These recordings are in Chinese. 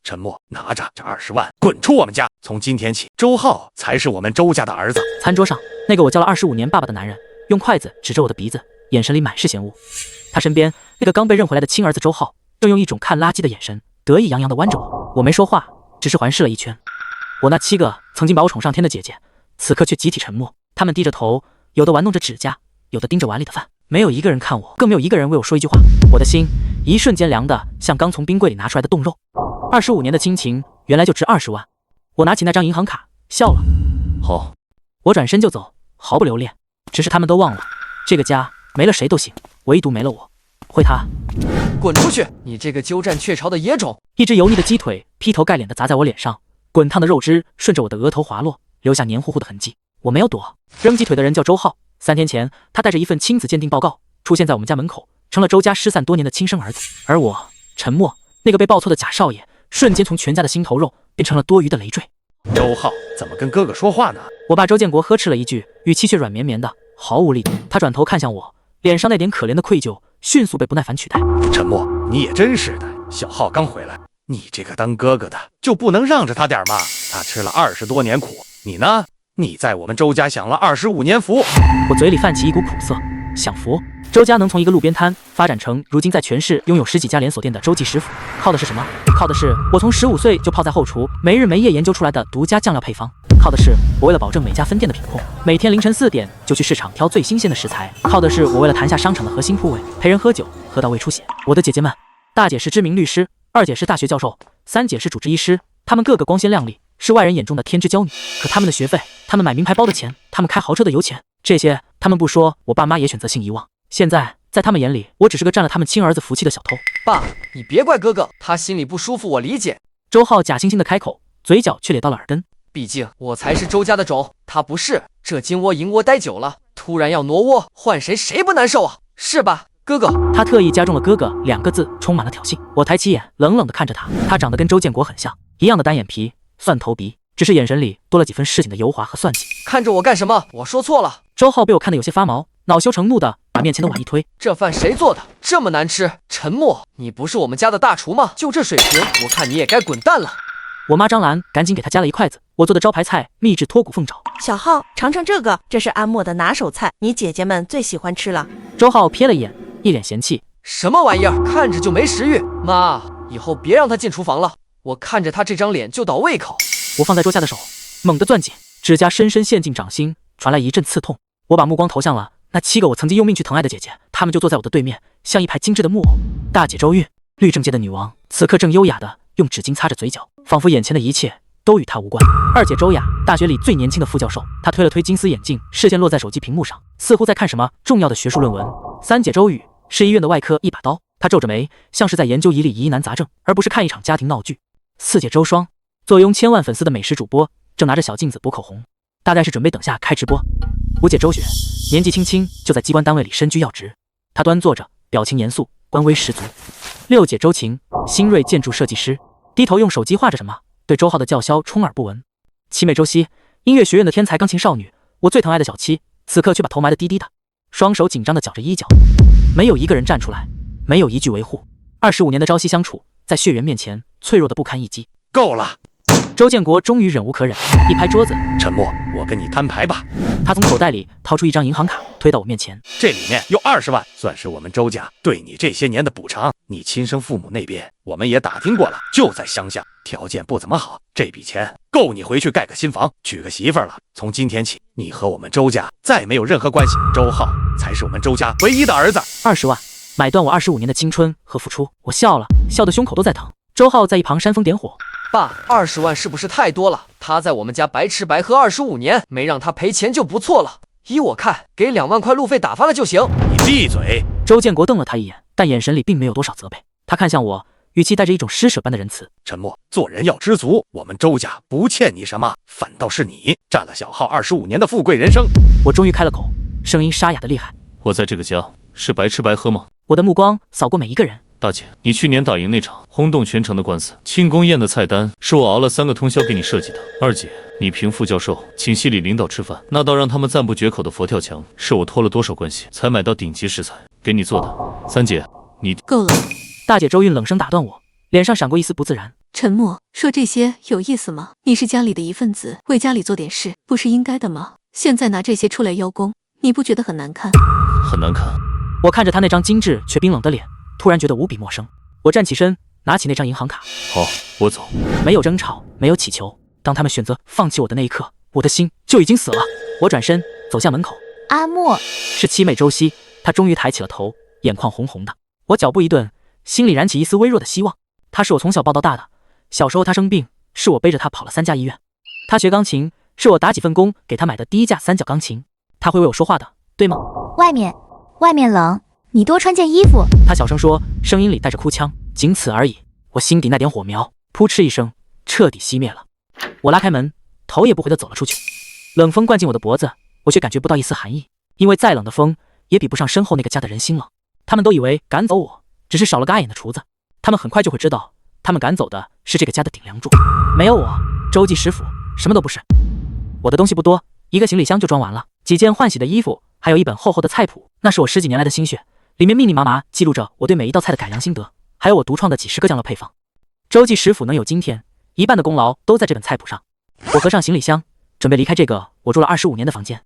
沉默，拿着这20万，滚出我们家！从今天起，周浩才是我们周家的儿子。餐桌上，那个我叫了25年爸爸的男人，用筷子指着我的鼻子，眼神里满是嫌恶。他身边那个刚被认回来的亲儿子周浩，正用一种看垃圾的眼神，得意洋洋地弯着我。我没说话，只是环视了一圈。我那7个曾经把我宠上天的姐姐，此刻却集体沉默。他们低着头，有的玩弄着指甲，有的盯着碗里的饭，没有一个人看我，更没有一个人为我说一句话。我的心一瞬间凉得像刚从冰柜里拿出来的冻肉。25年的亲情，原来就值20万。我拿起那张银行卡，笑了。好，我转身就走，毫不留恋。只是他们都忘了，这个家没了谁都行，唯独没了我。会他滚出去！你这个鸠占鹊巢的野种！一只油腻的鸡腿劈头盖脸地砸在我脸上，滚烫的肉汁顺着我的额头滑落，留下黏糊糊的痕迹。我没有躲。扔鸡腿的人叫周浩，3天前他带着一份亲子鉴定报告出现在我们家门口，成了周家失散多年的亲生儿子。而我沉默，那个被报错的假少爷，瞬间从全家的心头肉变成了多余的累赘。周浩怎么跟哥哥说话呢？我爸周建国呵斥了一句，语气却软绵绵的，毫无力度。他转头看向我，脸上那点可怜的愧疚迅速被不耐烦取代。沉默，你也真是的，小浩刚回来，你这个当哥哥的就不能让着他点吗？他吃了20多年苦，你呢？你在我们周家享了25年福。我嘴里泛起一股苦涩，享福。周家能从一个路边摊发展成如今在全市拥有10几家连锁店的周记食府，靠的是什么？靠的是我从15岁就泡在后厨，没日没夜研究出来的独家酱料配方。靠的是我为了保证每家分店的品控，每天凌晨4点就去市场挑最新鲜的食材。靠的是我为了谈下商场的核心铺位，陪人喝酒，喝到胃出血。我的姐姐们，大姐是知名律师，二姐是大学教授，3姐是主治医师，她们个个光鲜亮丽，是外人眼中的天之娇女。可她们的学费，她们买名牌包的钱，她们开豪车的油钱，这些她们不说，我爸妈也选择性遗忘。现在在他们眼里，我只是个占了他们亲儿子福气的小偷。爸，你别怪哥哥，他心里不舒服，我理解。周浩假惺惺的开口，嘴角却咧到了耳根。毕竟我才是周家的种，他不是。这金窝银窝待久了，突然要挪窝，换谁不难受啊？是吧，哥哥？他特意加重了哥哥2个字，充满了挑衅。我抬起眼，冷冷地看着他。他长得跟周建国很像，一样的单眼皮，蒜头鼻，只是眼神里多了几分市井的油滑和算计。看着我干什么？我说错了。周浩被我看得有些发毛，恼羞成怒的把面前的碗一推。这饭谁做的？这么难吃？沉默，你不是我们家的大厨吗？就这水平，我看你也该滚蛋了。我妈张兰赶紧给他夹了一筷子，我做的招牌菜秘制脱骨凤爪。小浩，尝尝这个，这是安默的拿手菜，你姐姐们最喜欢吃了。周浩瞥了一眼，一脸嫌弃。什么玩意儿，看着就没食欲。妈，以后别让他进厨房了，我看着他这张脸就倒胃口。我放在桌下的手猛地攥紧，指甲深深陷进掌心，传来一阵刺痛。我把目光投向了那7个我曾经用命去疼爱的姐姐，她们就坐在我的对面，像一排精致的木偶。大姐周韵，律政界的女王，此刻正优雅的用纸巾擦着嘴角，仿佛眼前的一切都与她无关。二姐周雅，大学里最年轻的副教授，她推了推金丝眼镜，视线落在手机屏幕上，似乎在看什么重要的学术论文。3姐周雨是医院的外科一把刀，她皱着眉，像是在研究一例疑难杂症，而不是看一场家庭闹剧。4姐周双，坐拥千万粉丝的美食主播，正拿着小镜子补口红，大概是准备等下开直播。5姐周雪，年纪轻轻就在机关单位里身居要职，她端坐着，表情严肃，官威十足。6姐周晴，新锐建筑设计师，低头用手机画着什么，对周浩的叫嚣充耳不闻。7妹周希，音乐学院的天才钢琴少女，我最疼爱的小七，此刻却把头埋得低低的，双手紧张地绞着衣角。没有一个人站出来，没有一句维护。25年的朝夕相处，在血缘面前脆弱得不堪一击。够了！周建国终于忍无可忍，一拍桌子，沉默，我跟你摊牌吧。他从口袋里掏出一张银行卡，推到我面前。这里面有20万，算是我们周家对你这些年的补偿。你亲生父母那边我们也打听过了，就在乡下，条件不怎么好。这笔钱够你回去盖个新房，娶个媳妇儿了。从今天起，你和我们周家再没有任何关系。周浩才是我们周家唯一的儿子。20万买断我25年的青春和付出。我笑了，笑得胸口都在疼。周浩在一旁煽风点火。爸，20万是不是太多了？他在我们家白吃白喝25年，没让他赔钱就不错了。依我看，给2万块路费打发了就行。你闭嘴！周建国瞪了他一眼，但眼神里并没有多少责备。他看向我，语气带着一种施舍般的仁慈。沉默，做人要知足。我们周家不欠你什么，反倒是你占了小浩25年的富贵人生。我终于开了口，声音沙哑的厉害。我在这个家是白吃白喝吗？我的目光扫过每一个人。大姐，你去年打赢那场轰动全城的官司，庆功宴的菜单是我熬了3个通宵给你设计的。2姐，你评副教授请系里领导吃饭，那道让他们赞不绝口的佛跳墙，是我托了多少关系才买到顶级食材给你做的。3姐，你够了！大姐周韵冷声打断我，脸上闪过一丝不自然。沉默，说这些有意思吗？你是家里的一份子，为家里做点事，不是应该的吗？现在拿这些出来邀功，你不觉得很难看？很难看。我看着他那张精致却冰冷的脸，突然觉得无比陌生。我站起身，拿起那张银行卡。好，我走。没有争吵，没有乞求。当他们选择放弃我的那一刻，我的心就已经死了。我转身走向门口。阿莫，是七妹周希，她终于抬起了头，眼眶红红的。我脚步一顿，心里燃起一丝微弱的希望。她是我从小抱到大的，小时候她生病，是我背着她跑了3家医院。她学钢琴，是我打几份工给她买的第一架3角钢琴。她会为我说话的，对吗？外面冷，你多穿件衣服。她小声说，声音里带着哭腔，仅此而已。我心底那点火苗，扑哧一声，彻底熄灭了。我拉开门，头也不回地走了出去。冷风灌进我的脖子，我却感觉不到一丝寒意，因为再冷的风也比不上身后那个家的人心冷。他们都以为赶走我只是少了个碍眼的厨子，他们很快就会知道，他们赶走的是这个家的顶梁柱。没有我，周记食府什么都不是。我的东西不多，一个行李箱就装完了，几件换洗的衣服，还有一本厚厚的菜谱，那是我10几年来的心血，里面密密麻麻记录着我对每一道菜的改良心得，还有我独创的几10个酱料配方。周记食府能有今天，一半的功劳都在这本菜谱上。我合上行李箱，准备离开这个我住了25年的房间。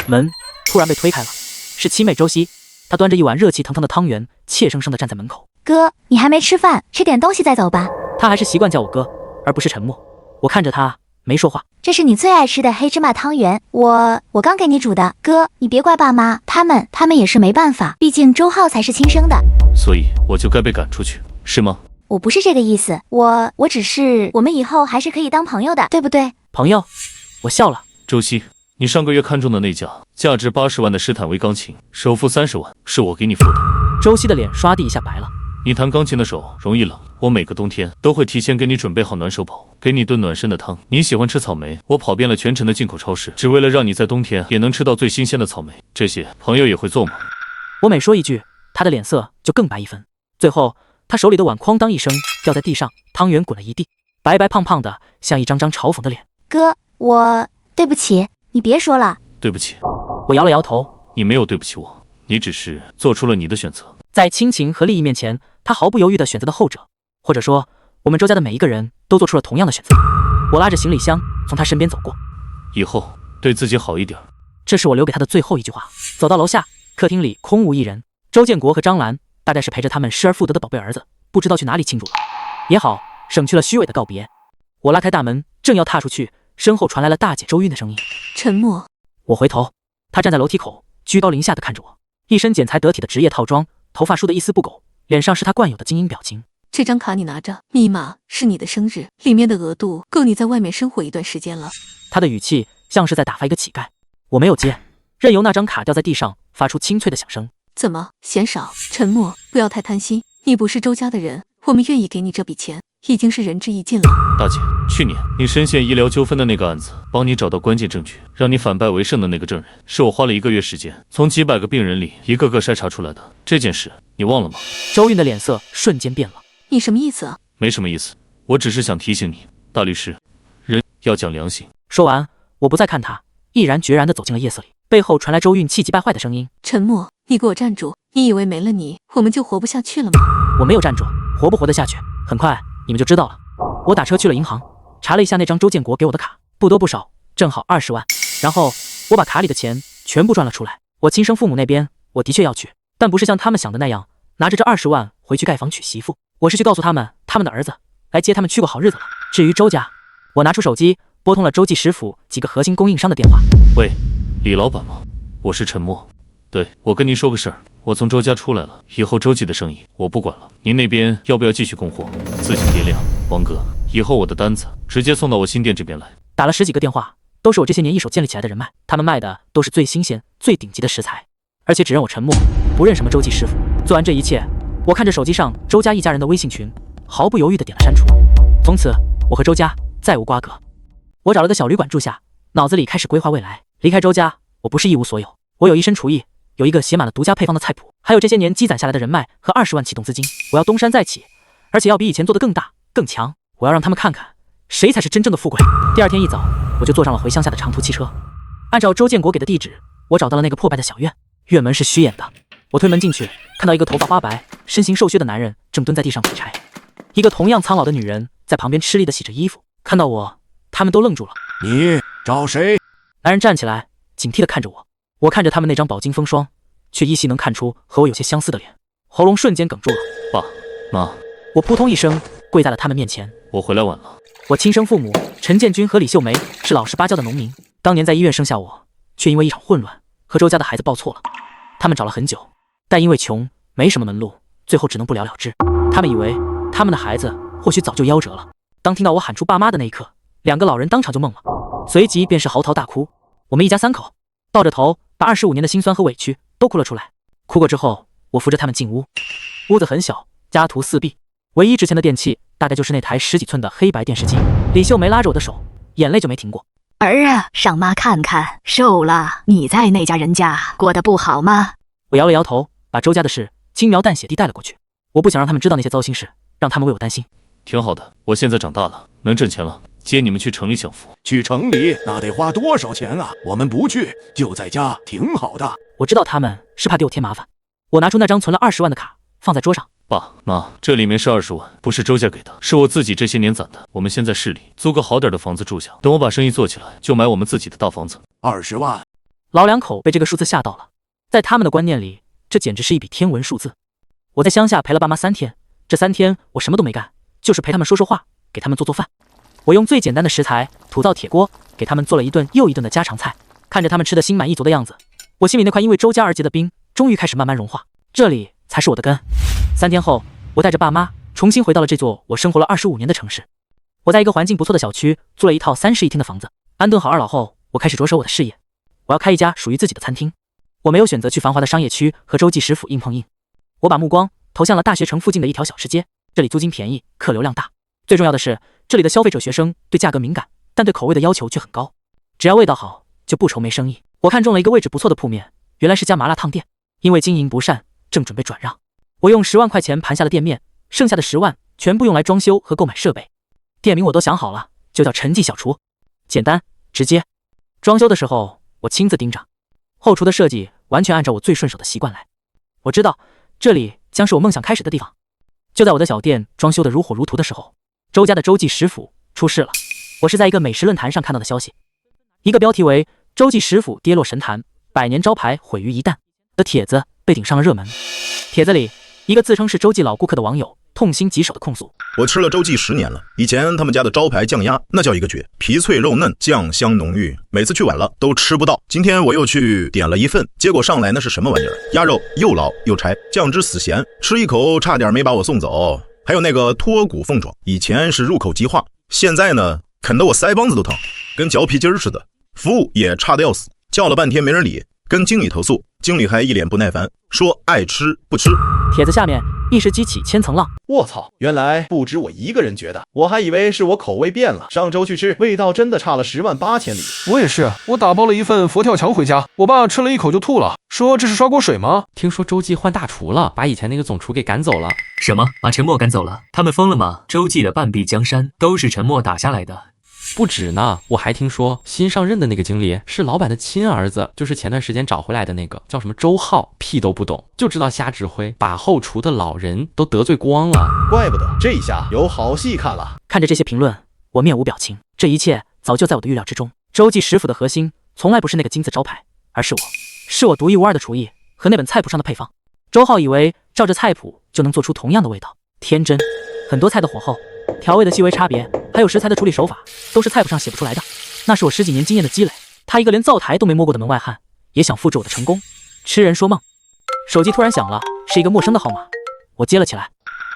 门突然被推开了，是七妹周希，她端着一碗热气腾腾的汤圆，怯生生地站在门口。哥，你还没吃饭，吃点东西再走吧。她还是习惯叫我哥，而不是沉默。我看着她，没说话。这是你最爱吃的黑芝麻汤圆，我刚给你煮的。哥，你别怪爸妈，他们也是没办法，毕竟周浩才是亲生的。所以我就该被赶出去，是吗？我不是这个意思，我只是我们以后还是可以当朋友的，对不对？朋友，我笑了。周希，你上个月看中的那架价值80万的施坦威钢琴，首付30万，是我给你付的。周希的脸刷地一下白了。你弹钢琴的手容易冷，我每个冬天都会提前给你准备好暖手宝，给你炖暖身的汤。你喜欢吃草莓，我跑遍了全城的进口超市，只为了让你在冬天也能吃到最新鲜的草莓。这些朋友也会做吗？我每说一句，他的脸色就更白一分。最后，他手里的碗哐当一声掉在地上，汤圆滚了一地，白白胖胖的，像一张张嘲讽的脸。哥，对不起，你别说了。对不起。我摇了摇头。你没有对不起我，你只是做出了你的选择。在亲情和利益面前，他毫不犹豫地选择的后者，或者说，我们周家的每一个人都做出了同样的选择。我拉着行李箱从他身边走过。以后对自己好一点。这是我留给他的最后一句话。走到楼下，客厅里空无一人。周建国和张兰大概是陪着他们失而复得的宝贝儿子，不知道去哪里庆祝了。也好，省去了虚伪的告别。我拉开大门，正要踏出去，身后传来了大姐周韵的声音。沉默。我回头，她站在楼梯口，居高临下地看着我，一身剪裁得体的职业套装，头发梳得一丝不苟，脸上是她惯有的精英表情。这张卡你拿着，密码是你的生日，里面的额度够你在外面生活一段时间了。她的语气像是在打发一个乞丐。我没有接，任由那张卡掉在地上，发出清脆的响声。怎么嫌少？沉默，不要太贪心。你不是周家的人，我们愿意给你这笔钱，已经是仁至义尽了。大姐，去年你深陷医疗纠纷的那个案子，帮你找到关键证据，让你反败为胜的那个证人，是我花了1个月时间，从几百个病人里一个个筛查出来的。这件事你忘了吗？周韵的脸色瞬间变了。你什么意思啊？没什么意思，我只是想提醒你，大律师，人要讲良心。说完，我不再看他，毅然决然地走进了夜色里。背后传来周韵气急败坏的声音：沉默，你给我站住！你以为没了你，我们就活不下去了吗？我没有站住，活不活得下去，很快你们就知道了。我打车去了银行，查了一下那张周建国给我的卡，不多不少，正好20万。然后我把卡里的钱全部赚了出来。我亲生父母那边我的确要去，但不是像他们想的那样，拿着这20万回去盖房娶媳妇。我是去告诉他们，他们的儿子来接他们去过好日子了。至于周家，我拿出手机拨通了周记食府几个核心供应商的电话。喂，李老板吗？我是陈默。对，我跟您说个事儿，我从周家出来了，以后周记的生意我不管了，您那边要不要继续供货？自己掂量。王哥，以后我的单子直接送到我新店这边来。打了10几个电话，都是我这些年一手建立起来的人脉，他们卖的都是最新鲜、最顶级的食材，而且只认我陈默，不认什么周记师傅。做完这一切，我看着手机上周家一家人的微信群，毫不犹豫地点了删除。从此，我和周家再无瓜葛。我找了个小旅馆住下，脑子里开始规划未来。离开周家，我不是一无所有，我有一身厨艺，有一个写满了独家配方的菜谱，还有这些年积攒下来的人脉和20万启动资金。我要东山再起，而且要比以前做得更大更强。我要让他们看看谁才是真正的富贵。第2天一早，我就坐上了回乡下的长途汽车。按照周建国给的地址，我找到了那个破败的小院，院门是虚掩的。我推门进去，看到一个头发花白、身形瘦削的男人正蹲在地上劈柴，一个同样苍老的女人在旁边吃力地洗着衣服。看到我，他们都愣住了。你找谁？男人站起来，警惕地看着我。我看着他们那张饱经风霜，却依稀能看出和我有些相似的脸，喉咙瞬间哽住了。爸妈，我扑通一声跪在了他们面前。我回来晚了。我亲生父母陈建军和李秀梅是老实巴交的农民，当年在医院生下我，却因为一场混乱和周家的孩子抱错了。他们找了很久，但因为穷没什么门路，最后只能不了了之。他们以为他们的孩子或许早就夭折了。当听到我喊出爸妈的那一刻，2个老人当场就懵了，随即便是嚎啕大哭。我们一家3口抱着头，把25年的辛酸和委屈都哭了出来。哭过之后，我扶着他们进屋。屋子很小，家徒4壁，唯一值钱的电器大概就是那台10几寸的黑白电视机。李秀梅拉着我的手，眼泪就没停过。儿啊，上妈看看，瘦了，你在那家人家过得不好吗？我摇了摇头，把周家的事轻描淡写地带了过去。我不想让他们知道那些糟心事，让他们为我担心。挺好的，我现在长大了，能挣钱了，接你们去城里享福。去城里那得花多少钱啊？我们不去，就在家挺好的。我知道他们是怕给我添麻烦。我拿出那张存了20万的卡，放在桌上。爸妈，这里面是20万，不是周家给的，是我自己这些年攒的。我们先在市里租个好点的房子住下，等我把生意做起来，就买我们自己的大房子。20万！老2口被这个数字吓到了，在他们的观念里，这简直是一笔天文数字。我在乡下陪了爸妈3天，这3天我什么都没干，就是陪他们说说话，给他们做做饭。我用最简单的食材土灶铁锅给他们做了一顿又一顿的家常菜，看着他们吃得心满意足的样子，我心里那块因为周家而结的冰终于开始慢慢融化。这里才是我的根。3天后，我带着爸妈重新回到了这座我生活了25年的城市。我在一个环境不错的小区租了一套3室1厅的房子。安顿好2老后，我开始着手我的事业。我要开一家属于自己的餐厅。我没有选择去繁华的商业区和洲际食府硬碰硬，我把目光投向了大学城附近的一条小吃街。这里租金便宜，客流量大，最重要的是这里的消费者学生对价格敏感，但对口味的要求却很高。只要味道好，就不愁没生意。我看中了一个位置不错的铺面，原来是家麻辣烫店，因为经营不善，正准备转让。我用10万块钱盘下了店面，剩下的10万全部用来装修和购买设备。店名我都想好了，就叫陈记小厨，简单直接。装修的时候我亲自盯着，后厨的设计完全按照我最顺手的习惯来。我知道这里将是我梦想开始的地方。就在我的小店装修得如火如荼的时候，周家的洲际食府出事了。我是在一个美食论坛上看到的消息，一个标题为洲际食府跌落神坛，100年招牌毁于一旦的帖子被顶上了热门。帖子里一个自称是洲际老顾客的网友痛心疾首的控诉：我吃了洲际10年了，以前他们家的招牌酱鸭那叫一个绝，皮脆肉嫩，酱香浓郁，每次去晚了都吃不到。今天我又去点了一份，结果上来那是什么玩意儿？鸭肉又老又柴，酱汁死咸，吃一口差点没把我送走。还有那个脱骨凤爪，以前是入口即化，现在呢啃得我腮帮子都疼，跟嚼皮筋似的。服务也差得要死，叫了半天没人理，跟经理投诉，经理还一脸不耐烦，说爱吃不吃。帖子下面一时激起千层浪。卧槽，原来不止我一个人觉得，我还以为是我口味变了。上周去吃，味道真的差了108000里。我也是，我打包了一份佛跳墙回家，我爸吃了一口就吐了，说这是刷锅水吗？听说洲际换大厨了，把以前那个总厨给赶走了。什么？把陈默赶走了？他们疯了吗？洲际的半壁江山都是陈默打下来的。不止呢，我还听说新上任的那个经理是老板的亲儿子，就是前段时间找回来的那个叫什么周浩，屁都不懂，就知道瞎指挥，把后厨的老人都得罪光了。怪不得这下有好戏看了。看着这些评论，我面无表情。这一切早就在我的预料之中。洲际食府的核心从来不是那个金字招牌，而是我，是我独一无二的厨艺和那本菜谱上的配方。周浩以为照着菜谱就能做出同样的味道，天真。很多菜的火候、调味的细微差别，还有食材的处理手法，都是菜谱上写不出来的。那是我10几年经验的积累。他一个连灶台都没摸过的门外汉，也想复制我的成功，痴人说梦。手机突然响了，是一个陌生的号码，我接了起来。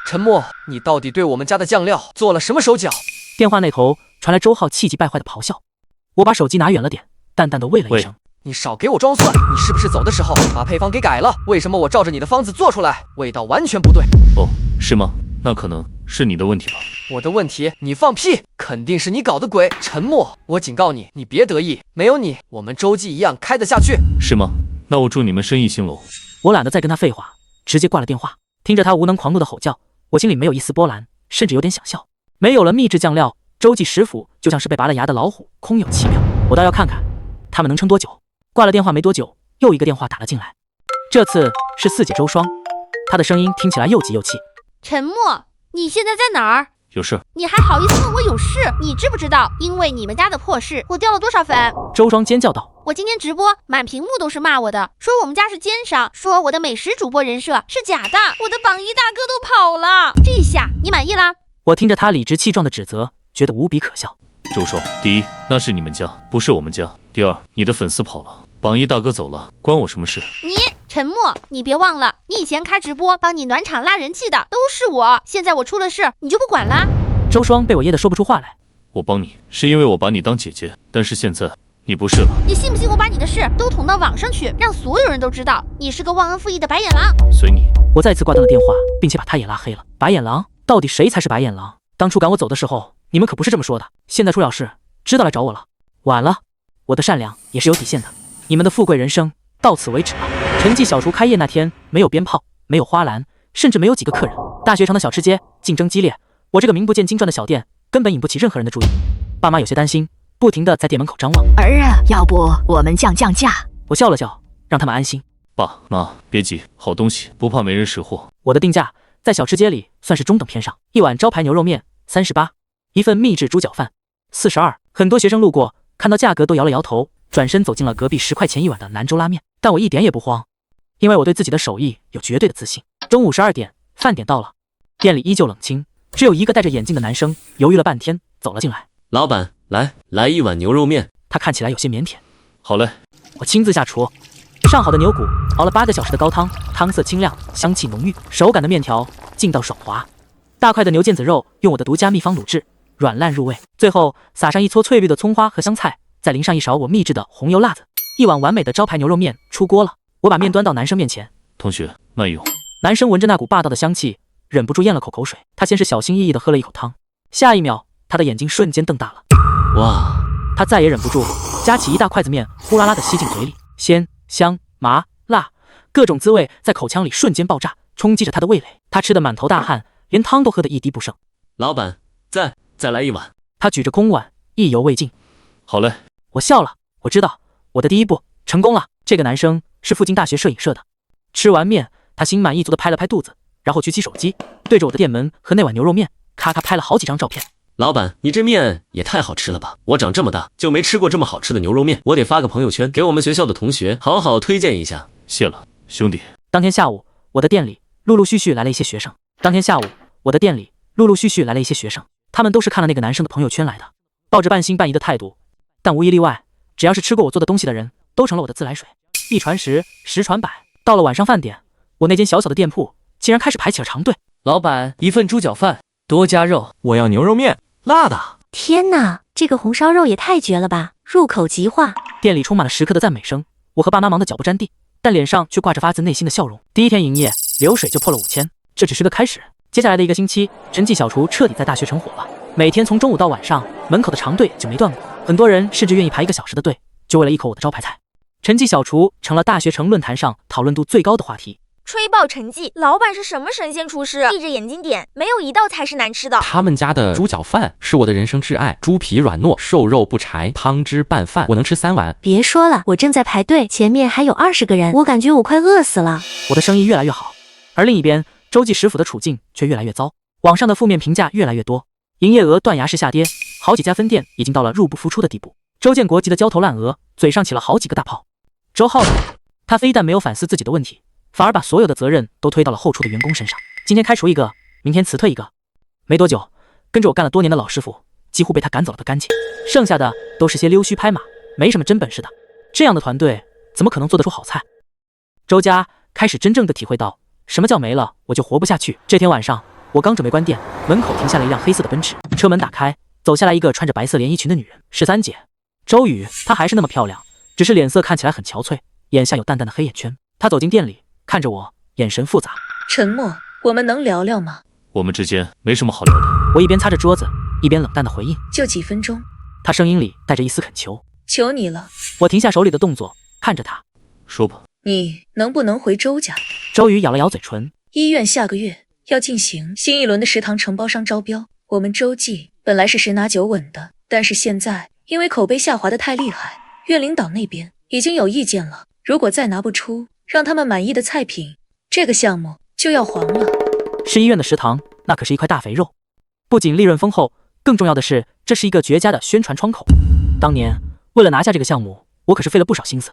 陈默，你到底对我们家的酱料做了什么手脚？电话那头传来周浩气急败坏的咆哮。我把手机拿远了点，淡淡的喂了一声：你少给我装蒜！你是不是走的时候把配方给改了？为什么我照着你的方子做出来，味道完全不对？哦，是吗？那可能是你的问题吧。我的问题？你放屁！肯定是你搞的鬼！陈默，我警告你，你别得意，没有你，我们洲际一样开得下去。是吗？那我祝你们生意兴隆。我懒得再跟他废话，直接挂了电话。听着他无能狂怒的吼叫，我心里没有一丝波澜，甚至有点想笑。没有了秘制酱料，洲际食府就像是被拔了牙的老虎，空有其妙。我倒要看看他们能撑多久。挂了电话没多久，又一个电话打了进来，这次是4姐周双，她的声音听起来又急又气。陈默，你现在在哪儿？有事？你还好意思问我有事？你知不知道，因为你们家的破事，我掉了多少粉？周双尖叫道：“我今天直播，满屏幕都是骂我的，说我们家是奸商，说我的美食主播人设是假的，我的榜一大哥都跑了。这下你满意啦？”我听着他理直气壮的指责，觉得无比可笑。周双，第一，那是你们家，不是我们家；第二，你的粉丝跑了，榜一大哥走了，关我什么事？你沉默，你别忘了，你以前开直播帮你暖场拉人气的都是我，现在我出了事，你就不管啦？周双被我噎得说不出话来。我帮你是因为我把你当姐姐，但是现在你不是了。你信不信我把你的事都捅到网上去，让所有人都知道你是个忘恩负义的白眼狼？随你。我再次挂断了电话，并且把他也拉黑了。白眼狼？到底谁才是白眼狼？当初赶我走的时候，你们可不是这么说的。现在出了事，知道来找我了。晚了，我的善良也是有底线的。你们的富贵人生到此为止了。陈记小厨开业那天，没有鞭炮，没有花篮，甚至没有几个客人。大学城的小吃街竞争激烈，我这个名不见经传的小店根本引不起任何人的注意。爸妈有些担心，不停地在店门口张望。儿啊，要不我们降价？我笑了笑，让他们安心。爸妈别急，好东西不怕没人识货。我的定价在小吃街里算是中等偏上，一碗招牌牛肉面38，一份秘制猪脚饭42。很多学生路过，看到价格都摇了摇头，转身走进了隔壁10块钱一碗的兰州拉面。但我一点也不慌，因为我对自己的手艺有绝对的自信。中午12点，饭点到了，店里依旧冷清，只有一个戴着眼镜的男生犹豫了半天走了进来。老板，来一碗牛肉面。他看起来有些腼腆。好嘞，我亲自下厨，上好的牛骨熬了8个小时的高汤，汤色清亮，香气浓郁，手擀的面条劲道爽滑，大块的牛腱子肉用我的独家秘方卤制，软烂入味，最后撒上一撮翠绿的葱花和香菜，再淋上一勺我秘制的红油辣子，一碗完美的招牌牛肉面出锅了。我把面端到男生面前，同学慢用。男生闻着那股霸道的香气，忍不住咽了口水。他先是小心翼翼地喝了一口汤，下一秒他的眼睛瞬间瞪大了。哇！他再也忍不住，夹起一大筷子面，呼啦啦地吸进嘴里，鲜、香、麻、辣，各种滋味在口腔里瞬间爆炸，冲击着他的味蕾。他吃得满头大汗，连汤都喝得一滴不剩。老板，再来一碗。他举着空碗，意犹未尽。好嘞，我笑了，我知道我的第一步成功了。这个男生是附近大学摄影社的。吃完面，他心满意足地拍了拍肚子，然后举起手机，对着我的店门和那碗牛肉面，咔咔拍了好几张照片。老板，你这面也太好吃了吧！我长这么大就没吃过这么好吃的牛肉面，我得发个朋友圈，给我们学校的同学好好推荐一下。谢了，兄弟。当天下午，我的店里陆陆续续来了一些学生。他们都是看了那个男生的朋友圈来的，抱着半信半疑的态度，但无一例外，只要是吃过我做的东西的人，都成了我的自来水。一传十，十传百，到了晚上饭点，我那间小小的店铺竟然开始排起了长队。老板，一份猪脚饭，多加肉。我要牛肉面，辣的。天哪，这个红烧肉也太绝了吧，入口即化。店里充满了食客的赞美声，我和爸妈忙得脚不沾地，但脸上却挂着发自内心的笑容。第一天营业，流水就破了5000，这只是个开始。接下来的1个星期，陈记小厨彻底在大学城火了，每天从中午到晚上，门口的长队就没断过，很多人甚至愿意排1个小时的队，就为了一口我的招牌菜。陈记小厨成了大学城论坛上讨论度最高的话题。吹爆陈记，老板是什么神仙厨师？闭着眼睛点，没有一道菜是难吃的。他们家的猪脚饭是我的人生挚爱，猪皮软糯，瘦肉不柴，汤汁拌饭，我能吃3碗。别说了，我正在排队，前面还有20个人，我感觉我快饿死了。我的生意越来越好，而另一边，周记食府的处境却越来越糟，网上的负面评价越来越多，营业额断崖式下跌，好几家分店已经到了入不敷出的地步。周建国急得焦头烂额，嘴上起了好几个大泡。周浩呢？他非但没有反思自己的问题，反而把所有的责任都推到了后厨的员工身上。今天开除1个，明天辞退1个。没多久，跟着我干了多年的老师傅几乎被他赶走了个干净，剩下的都是些溜须拍马，没什么真本事的。这样的团队怎么可能做得出好菜？周家开始真正的体会到什么叫没了我就活不下去。这天晚上，我刚准备关店，门口停下了一辆黑色的奔驰，车门打开，走下来一个穿着白色连衣裙的女人，是3姐周雨。她还是那么漂亮，只是脸色看起来很憔悴，眼下有淡淡的黑眼圈。她走进店里，看着我，眼神复杂。沉默，我们能聊聊吗？我们之间没什么好聊的。我一边擦着桌子，一边冷淡的回应，就几分钟。她声音里带着一丝恳求，求你了。我停下手里的动作，看着她，说吧，你能不能回周家？周雨咬了咬嘴唇。医院下个月要进行新一轮的食堂承包商招标，我们周记本来是10拿9稳的，但是现在因为口碑下滑的太厉害，院领导那边已经有意见了，如果再拿不出让他们满意的菜品，这个项目就要黄了。市医院的食堂那可是一块大肥肉，不仅利润丰厚，更重要的是，这是一个绝佳的宣传窗口。当年为了拿下这个项目，我可是费了不少心思。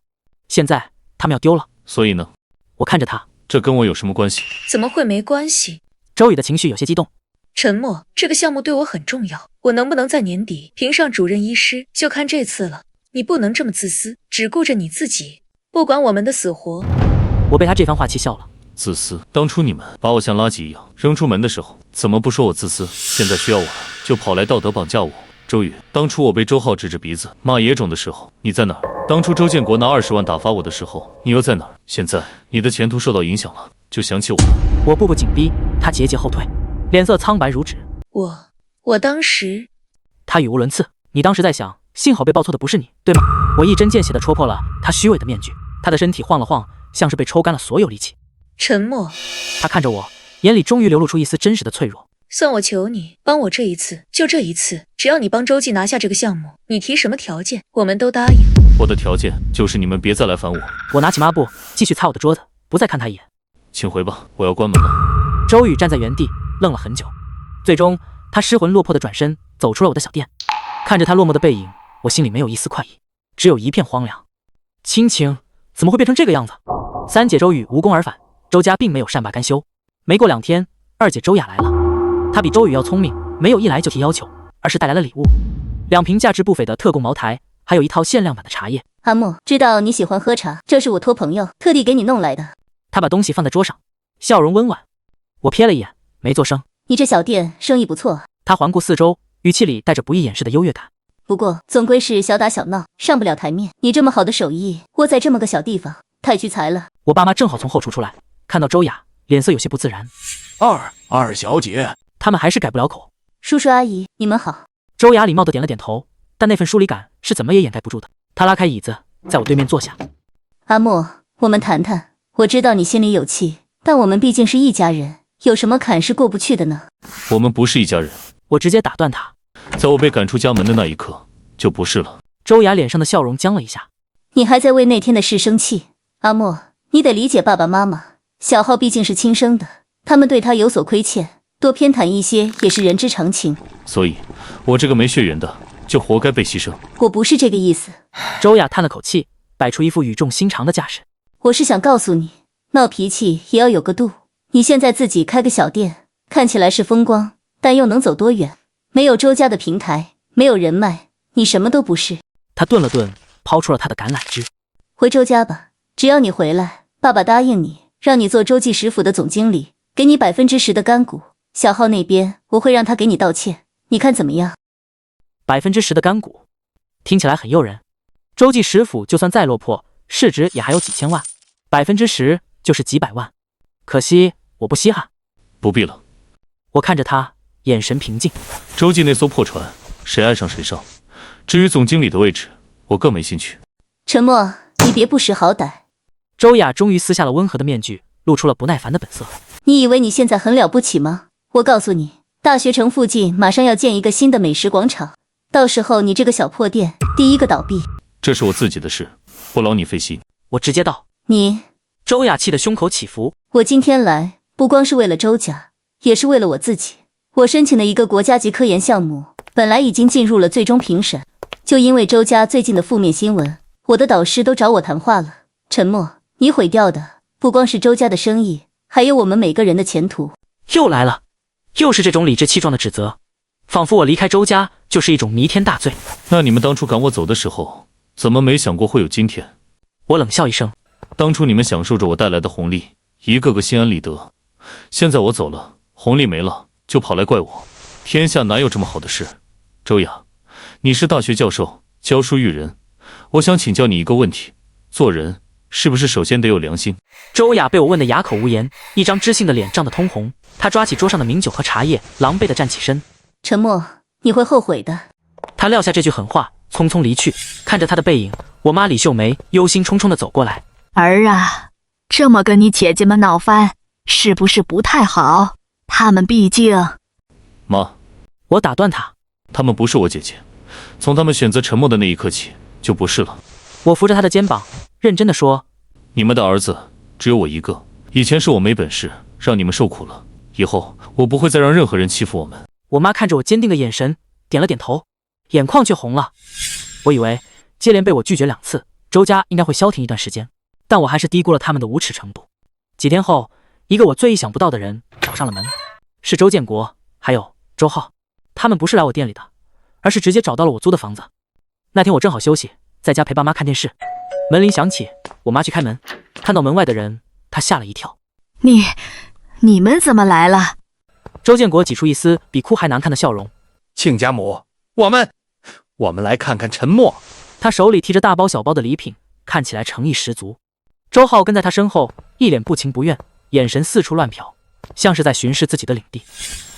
现在他们要丢了，所以呢？我看着他，这跟我有什么关系？怎么会没关系？周宇的情绪有些激动。沉默，这个项目对我很重要，我能不能在年底评上主任医师，就看这次了。你不能这么自私，只顾着你自己，不管我们的死活。我被他这番话气笑了。自私？当初你们把我像垃圾一样扔出门的时候，怎么不说我自私？现在需要我了，就跑来道德绑架我。周宇，当初我被周浩指着鼻子骂野种的时候，你在哪儿？当初周建国拿20万打发我的时候，你又在哪儿？现在你的前途受到影响了，就想起我了。我步步紧逼，他节节后退，脸色苍白如纸。我当时……他语无伦次。你当时在想，幸好被报错的不是你，对吗？我一针见血地戳破了他虚伪的面具。他的身体晃了晃，像是被抽干了所有力气。沉默。他看着我，眼里终于流露出一丝真实的脆弱。算我求你，帮我这一次，就这一次，只要你帮周记拿下这个项目，你提什么条件，我们都答应。我的条件就是你们别再来烦我。我拿起抹布，继续擦我的桌子，不再看他一眼。请回吧，我要关门了。周宇站在原地，愣了很久，最终他失魂落魄地转身走出了我的小店。看着他落寞的背影，我心里没有一丝快意，只有一片荒凉。亲情怎么会变成这个样子？三姐周宇无功而返，周家并没有善罢甘休。没过2天，二姐周雅来了。她比周宇要聪明，没有一来就提要求，而是带来了礼物，2瓶价值不菲的特供茅台，还有一套限量版的茶叶。阿木，知道你喜欢喝茶，这是我托朋友特地给你弄来的。她把东西放在桌上，笑容温婉。我瞥了一眼，没做声。你这小店生意不错。她环顾四周，语气里带着不易掩饰的优越感。不过总归是小打小闹，上不了台面。你这么好的手艺，窝在这么个小地方，太屈才了。我爸妈正好从后厨出来，看到周雅，脸色有些不自然。二小姐，他们还是改不了口。叔叔阿姨，你们好。周雅礼貌地点了点头，但那份疏离感是怎么也掩盖不住的。她拉开椅子，在我对面坐下。阿莫，我们谈谈。我知道你心里有气，但我们毕竟是一家人，有什么坎是过不去的呢？我们不是一家人。我直接打断他。在我被赶出家门的那一刻，就不是了。周雅脸上的笑容僵了一下。你还在为那天的事生气？阿莫，你得理解爸爸妈妈，小浩毕竟是亲生的，他们对他有所亏欠，多偏袒一些也是人之常情。所以，我这个没血缘的，就活该被牺牲。我不是这个意思。周雅叹了口气，摆出一副语重心长的架势。我是想告诉你，闹脾气也要有个度。你现在自己开个小店，看起来是风光，但又能走多远？没有周家的平台，没有人脉，你什么都不是。他顿了顿，抛出了他的橄榄枝。回周家吧，只要你回来，爸爸答应你，让你做周记食府的总经理，给你10%的干股。小浩那边我会让他给你道歉，你看怎么样？10%的干股，听起来很诱人。周记食府就算再落魄，市值也还有几千万，10%就是几百万。可惜我不稀罕。不必了。我看着他，眼神平静。周记那艘破船，谁爱上谁上。至于总经理的位置，我更没兴趣。沉默，你别不识好歹。周雅终于撕下了温和的面具，露出了不耐烦的本色。你以为你现在很了不起吗？我告诉你，大学城附近马上要建一个新的美食广场，到时候你这个小破店第一个倒闭。这是我自己的事，不劳你费心。我直接道。你……周雅气得胸口起伏。我今天来，不光是为了周家，也是为了我自己。我申请的一个国家级科研项目，本来已经进入了最终评审，就因为周家最近的负面新闻，我的导师都找我谈话了。沉默，你毁掉的不光是周家的生意，还有我们每个人的前途。又来了，又是这种理直气壮的指责，仿佛我离开周家就是一种弥天大罪。那你们当初赶我走的时候，怎么没想过会有今天？我冷笑一声。当初你们享受着我带来的红利，一个个心安理得。现在我走了，红利没了，就跑来怪我。天下哪有这么好的事？周雅，你是大学教授，教书育人，我想请教你一个问题：做人是不是首先得有良心？周雅被我问得哑口无言，一张知性的脸涨得通红。她抓起桌上的名酒和茶叶，狼狈地站起身。沉默，你会后悔的。她撂下这句狠话，匆匆离去。看着她的背影，我妈李秀梅忧心忡忡地走过来。儿啊，这么跟你姐姐们闹翻，是不是不太好？她们毕竟……妈，我打断她。她们不是我姐姐，从她们选择沉默的那一刻起，就不是了。我扶着她的肩膀，认真地说：你们的儿子只有我一个，以前是我没本事，让你们受苦了，以后我不会再让任何人欺负我们。我妈看着我坚定的眼神，点了点头，眼眶却红了。我以为接连被我拒绝2次，周家应该会消停一段时间，但我还是低估了他们的无耻程度。几天后，一个我最意想不到的人找上了门，是周建国，还有周浩。他们不是来我店里的，而是直接找到了我租的房子。那天我正好休息，在家陪爸妈看电视，门铃响起，我妈去开门，看到门外的人，她吓了一跳。你们怎么来了？周建国挤出一丝比哭还难看的笑容。亲家母，我们来看看陈默。他手里提着大包小包的礼品，看起来诚意十足。周浩跟在他身后，一脸不情不愿，眼神四处乱瞟，像是在巡视自己的领地。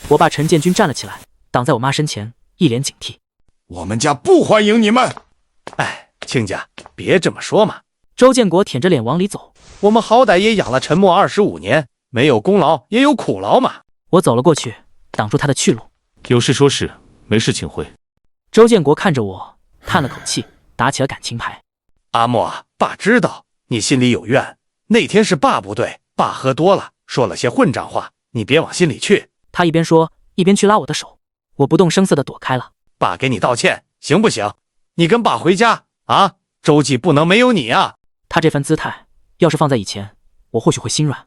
我爸陈建军站了起来，挡在我妈身前，一脸警惕。我们家不欢迎你们。哎，亲家，别这么说嘛。周建国舔着脸往里走。我们好歹也养了陈默25年，没有功劳也有苦劳嘛。我走了过去，挡住他的去路。有事说事，没事请回。周建国看着我，叹了口气，打起了感情牌。阿默，爸知道你心里有怨，那天是爸不对，爸喝多了，说了些混账话，你别往心里去。他一边说，一边去拉我的手，我不动声色地躲开了。爸给你道歉，行不行？你跟爸回家啊，周记不能没有你啊。他这番姿态，要是放在以前，我或许会心软，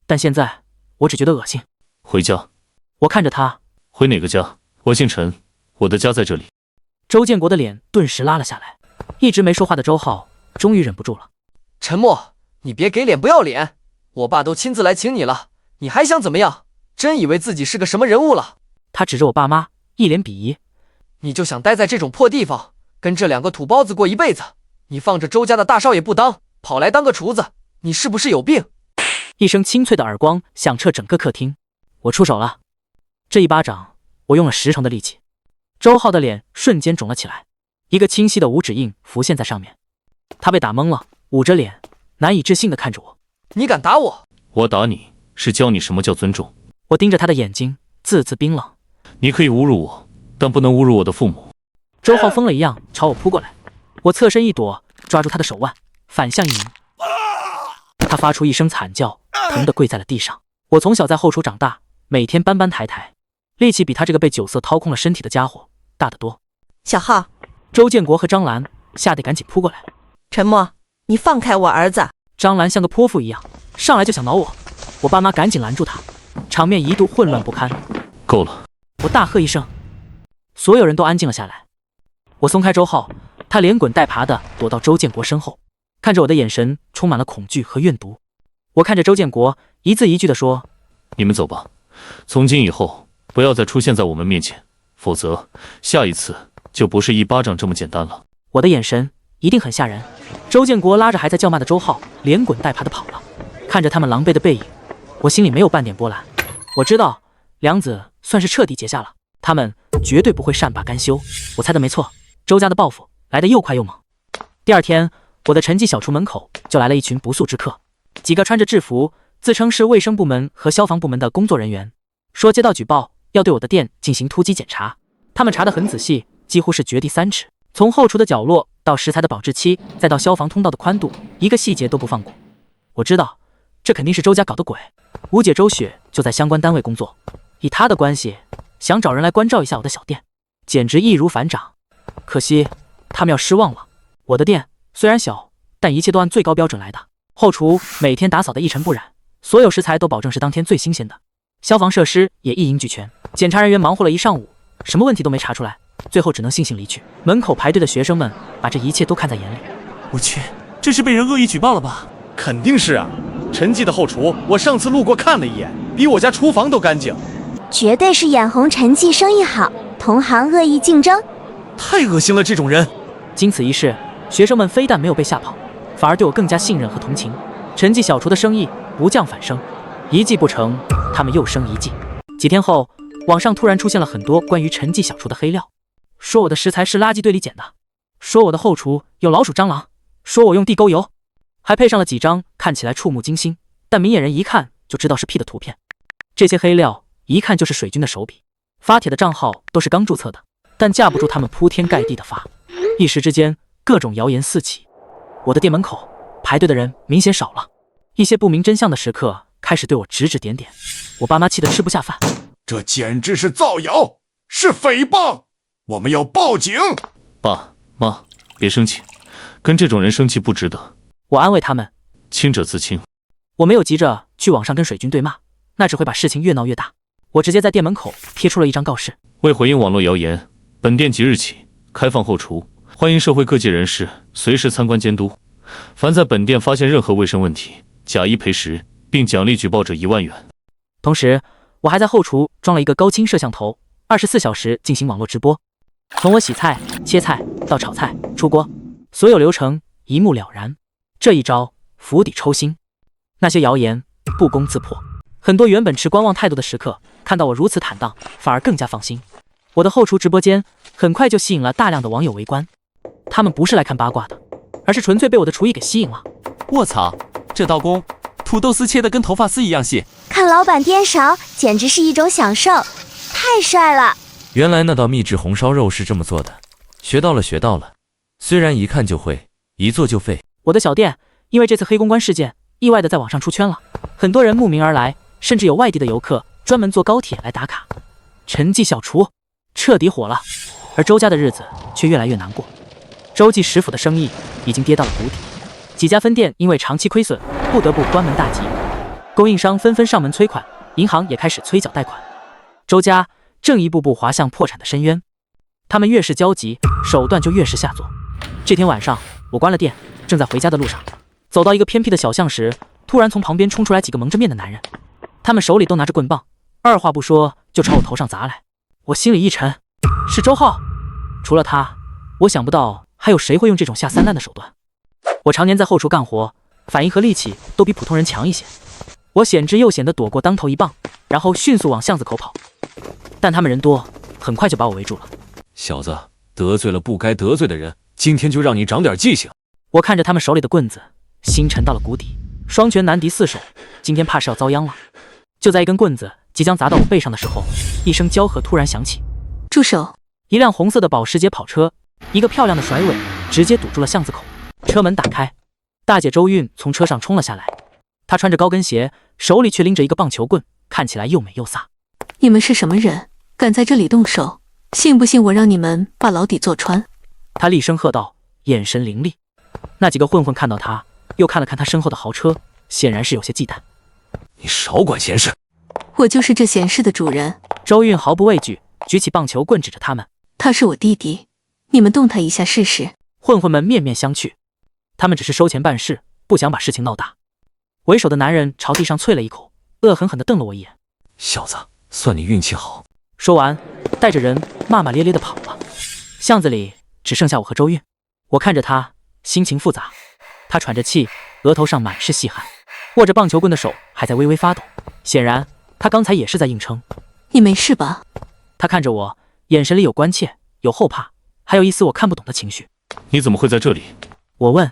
但现在我只觉得恶心。回家。我看着他。回哪个家？我姓陈，我的家在这里。周建国的脸顿时拉了下来，一直没说话的周浩终于忍不住了。陈默，你别给脸不要脸，我爸都亲自来请你了，你还想怎么样？真以为自己是个什么人物了？他指着我爸妈，一脸鄙夷。你就想待在这种破地方，跟这2个土包子过一辈子？你放着周家的大少爷不当，跑来当个厨子，你是不是有病？一声清脆的耳光响彻整个客厅，我出手了。这一巴掌，我用了10成的力气。周浩的脸瞬间肿了起来，一个清晰的五指印浮现在上面。他被打懵了，捂着脸，难以置信地看着我。你敢打我？我打你是教你什么叫尊重。我盯着他的眼睛，字字冰冷。你可以侮辱我，但不能侮辱我的父母。周浩疯了一样朝我扑过来，我侧身一躲，抓住他的手腕，反向一拧。他发出一声惨叫，疼得跪在了地上。我从小在后厨长大，每天搬搬抬抬，力气比他这个被酒色掏空了身体的家伙大得多。小浩，周建国和张兰吓得赶紧扑过来。陈默，你放开我儿子！张兰像个泼妇一样上来就想挠我，我爸妈赶紧拦住他，场面一度混乱不堪。够了！我大喝一声，所有人都安静了下来。我松开周浩，他连滚带爬地躲到周建国身后，看着我的眼神充满了恐惧和怨毒。我看着周建国，一字一句地说：你们走吧，从今以后不要再出现在我们面前，否则下一次就不是一巴掌这么简单了。我的眼神一定很吓人。周建国拉着还在叫骂的周浩，连滚带爬地跑了。看着他们狼狈的背影，我心里没有半点波澜。我知道梁子算是彻底结下了，他们绝对不会善罢甘休。我猜的没错，周家的报复来得又快又猛。第二天，我的陈记小厨门口就来了一群不速之客，几个穿着制服，自称是卫生部门和消防部门的工作人员，说接到举报要对我的店进行突击检查。他们查得很仔细，几乎是掘地3尺，从后厨的角落到食材的保质期，再到消防通道的宽度，一个细节都不放过。我知道这肯定是周家搞的鬼。吴姐周雪就在相关单位工作，以她的关系想找人来关照一下我的小店，简直易如反掌。可惜他们要失望了。我的店虽然小，但一切都按最高标准来的。后厨每天打扫得一尘不染，所有食材都保证是当天最新鲜的，消防设施也一应俱全。检查人员忙活了一上午，什么问题都没查出来，最后只能悻悻离去。门口排队的学生们把这一切都看在眼里。我去，这是被人恶意举报了吧？肯定是啊，陈记的后厨，我上次路过看了一眼，比我家厨房都干净。绝对是眼红陈记生意好，同行恶意竞争。太恶心了，这种人。经此一事，学生们非但没有被吓跑，反而对我更加信任和同情。陈记小厨的生意不降反升，一计不成，他们又生一计。几天后，网上突然出现了很多关于陈记小厨的黑料，说我的食材是垃圾堆里捡的，说我的后厨有老鼠蟑螂，说我用地沟油，还配上了几张看起来触目惊心，但明眼人一看就知道是 P 的图片。这些黑料一看就是水军的手笔，发帖的账号都是刚注册的，但架不住他们铺天盖地的发，一时之间各种谣言四起。我的店门口排队的人明显少了，一些不明真相的食客开始对我指指点点，我爸妈气得吃不下饭。这简直是造谣！是诽谤，我们要报警。爸妈，别生气，跟这种人生气不值得。我安慰他们，清者自清。我没有急着去网上跟水军对骂，那只会把事情越闹越大。我直接在店门口贴出了一张告示，为回应网络谣言，本店即日起开放后厨，欢迎社会各界人士随时参观监督。凡在本店发现任何卫生问题，假一赔10，并奖励举报者1万元。同时，我还在后厨装了一个高清摄像头，24小时进行网络直播，从我洗菜、切菜到炒菜、出锅，所有流程一目了然。这一招釜底抽薪，那些谣言不攻自破。很多原本持观望态度的食客看到我如此坦荡，反而更加放心。我的后厨直播间很快就吸引了大量的网友围观，他们不是来看八卦的，而是纯粹被我的厨艺给吸引了。卧槽，这刀工，土豆丝切得跟头发丝一样细，看老板颠勺简直是一种享受，太帅了。原来那道秘制红烧肉是这么做的，学到了。虽然一看就会，一做就废。我的小店因为这次黑公关事件意外的在网上出圈了，很多人慕名而来，甚至有外地的游客专门坐高铁来打卡。陈记小厨彻底火了，而周家的日子却越来越难过。周记食府的生意已经跌到了谷底，几家分店因为长期亏损不得不关门大吉，供应商纷纷上门催款，银行也开始催缴贷款。周家正一步步滑向破产的深渊，他们越是焦急，手段就越是下作。这天晚上，我关了店，正在回家的路上，走到一个偏僻的小巷时，突然从旁边冲出来几个蒙着面的男人，他们手里都拿着棍棒，二话不说就朝我头上砸来。我心里一沉，是周浩。除了他，我想不到还有谁会用这种下三滥的手段。我常年在后厨干活，反应和力气都比普通人强一些，我险之又险地躲过当头一棒，然后迅速往巷子口跑。但他们人多，很快就把我围住了。小子，得罪了不该得罪的人，今天就让你长点记性。我看着他们手里的棍子，心沉到了谷底，双拳难敌4手，今天怕是要遭殃了。就在一根棍子即将砸到我背上的时候，一声交喝突然响起，住手！一辆红色的保时捷跑车，一个漂亮的甩尾，直接堵住了巷子口。车门打开，大姐周韵从车上冲了下来，她穿着高跟鞋，手里却拎着一个棒球棍，看起来又美又飒。你们是什么人，敢在这里动手？信不信我让你们把牢底坐穿？她厉声喝道，眼神凌厉。那几个混混看到她，又看了看她身后的豪车，显然是有些忌惮。你少管闲事！我就是这闲事的主人。周韵毫不畏惧，举起棒球棍指着他们。他是我弟弟，你们动他一下试试。混混们面面相觑，他们只是收钱办事，不想把事情闹大。为首的男人朝地上啐了一口，恶狠狠地瞪了我一眼。小子，算你运气好。说完，带着人骂骂咧咧地跑了。巷子里只剩下我和周韵，我看着他，心情复杂。他喘着气，额头上满是细汗，握着棒球棍的手还在微微发抖，显然他刚才也是在硬撑。你没事吧？他看着我，眼神里有关切，有后怕，还有一丝我看不懂的情绪。你怎么会在这里？我问。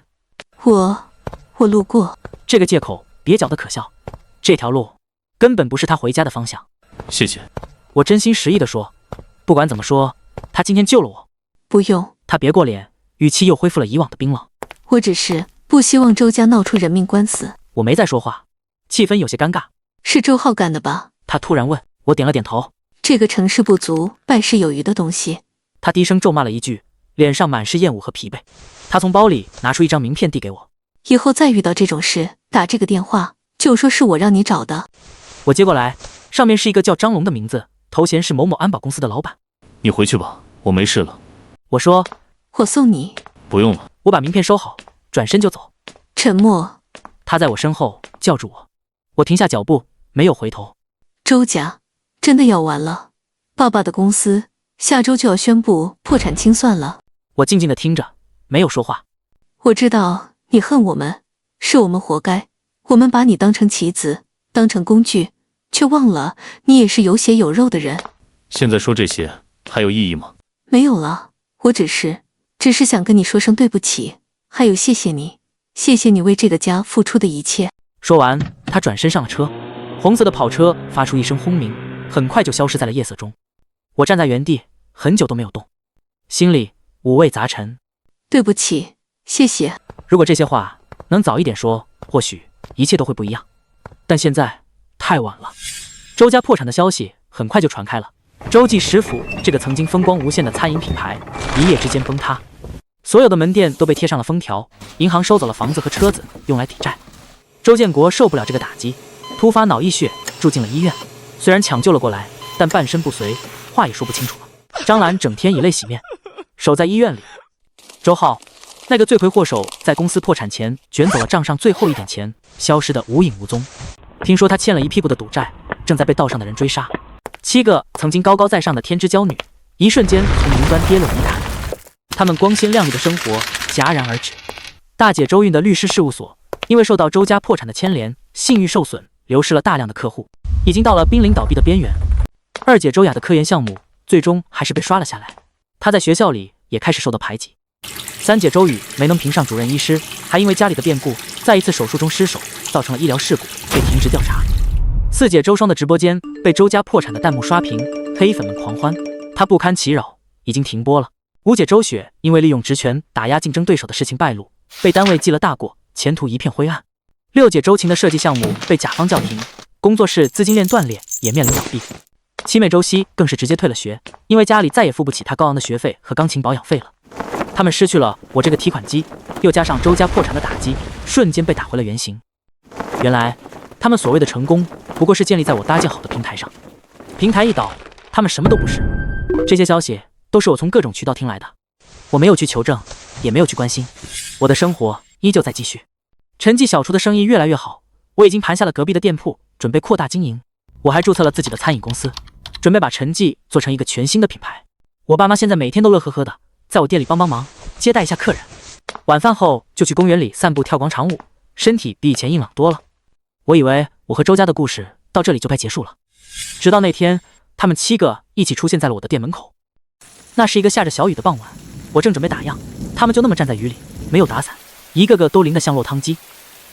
我路过。这个借口蹩脚的可笑，这条路根本不是他回家的方向。谢谢。我真心实意地说，不管怎么说，他今天救了我。不用。他别过脸，语气又恢复了以往的冰冷。我只是不希望周家闹出人命官司。我没再说话，气氛有些尴尬。是周浩干的吧？他突然问。我点了点头。这个成事不足败事有余的东西。他低声咒骂了一句，脸上满是厌恶和疲惫。他从包里拿出一张名片递给我。以后再遇到这种事，打这个电话就说是我让你找的。我接过来，上面是一个叫张龙的名字，头衔是某某安保公司的老板。你回去吧，我没事了。我说。我送你。不用了。我把名片收好，转身就走。沉默。他在我身后叫住我，我停下脚步，没有回头。周家真的要完了，爸爸的公司下周就要宣布破产清算了。我静静地听着，没有说话。我知道你恨我们，是我们活该，我们把你当成棋子，当成工具，却忘了你也是有血有肉的人。现在说这些还有意义吗？没有了，我只是想跟你说声对不起，还有谢谢你，谢谢你为这个家付出的一切。说完，他转身上了车，红色的跑车发出一声轰鸣，很快就消失在了夜色中。我站在原地很久都没有动，心里五味杂陈。对不起，谢谢。如果这些话能早一点说，或许一切都会不一样，但现在太晚了。周家破产的消息很快就传开了，洲际食府这个曾经风光无限的餐饮品牌，一夜之间崩塌，所有的门店都被贴上了封条，银行收走了房子和车子，用来抵债。周建国受不了这个打击，突发脑溢血，住进了医院。虽然抢救了过来，但半身不遂，话也说不清楚了。张兰整天以泪洗面，守在医院里。周浩，那个罪魁祸首，在公司破产前卷走了账上最后一点钱，消失得无影无踪。听说他欠了一屁股的赌债，正在被道上的人追杀。7个曾经高高在上的天之娇女，一瞬间从云端跌落泥潭，她们光鲜亮丽的生活戛然而止。大姐周韵的律师事务所，因为受到周家破产的牵连，信誉受损，流失了大量的客户，已经到了濒临倒闭的边缘。二姐周雅的科研项目最终还是被刷了下来，她在学校里也开始受到排挤。三姐周雨没能评上主任医师，还因为家里的变故，在一次手术中失手，造成了医疗事故，被停职调查。四姐周双的直播间被周家破产的弹幕刷屏，黑粉们狂欢，她不堪其扰，已经停播了。五姐周雪因为利用职权打压竞争对手的事情败露，被单位记了大过，前途一片灰暗。六姐周晴的设计项目被甲方叫停，工作室资金链断裂，也面临倒闭。七妹周希更是直接退了学，因为家里再也付不起她高昂的学费和钢琴保养费了。他们失去了我这个提款机，又加上周家破产的打击，瞬间被打回了原形。原来他们所谓的成功，不过是建立在我搭建好的平台上。平台一倒，他们什么都不是。这些消息都是我从各种渠道听来的，我没有去求证，也没有去关心，我的生活依旧在继续。陈记小厨的生意越来越好，我已经盘下了隔壁的店铺，准备扩大经营。我还注册了自己的餐饮公司，准备把陈记做成一个全新的品牌。我爸妈现在每天都乐呵呵的，在我店里帮忙，接待一下客人。晚饭后就去公园里散步跳广场舞，身体比以前硬朗多了。我以为我和周家的故事到这里就该结束了，直到那天他们7个一起出现在了我的店门口。那是一个下着小雨的傍晚，我正准备打烊，他们就那么站在雨里，没有打伞，一个个都淋得像落汤鸡，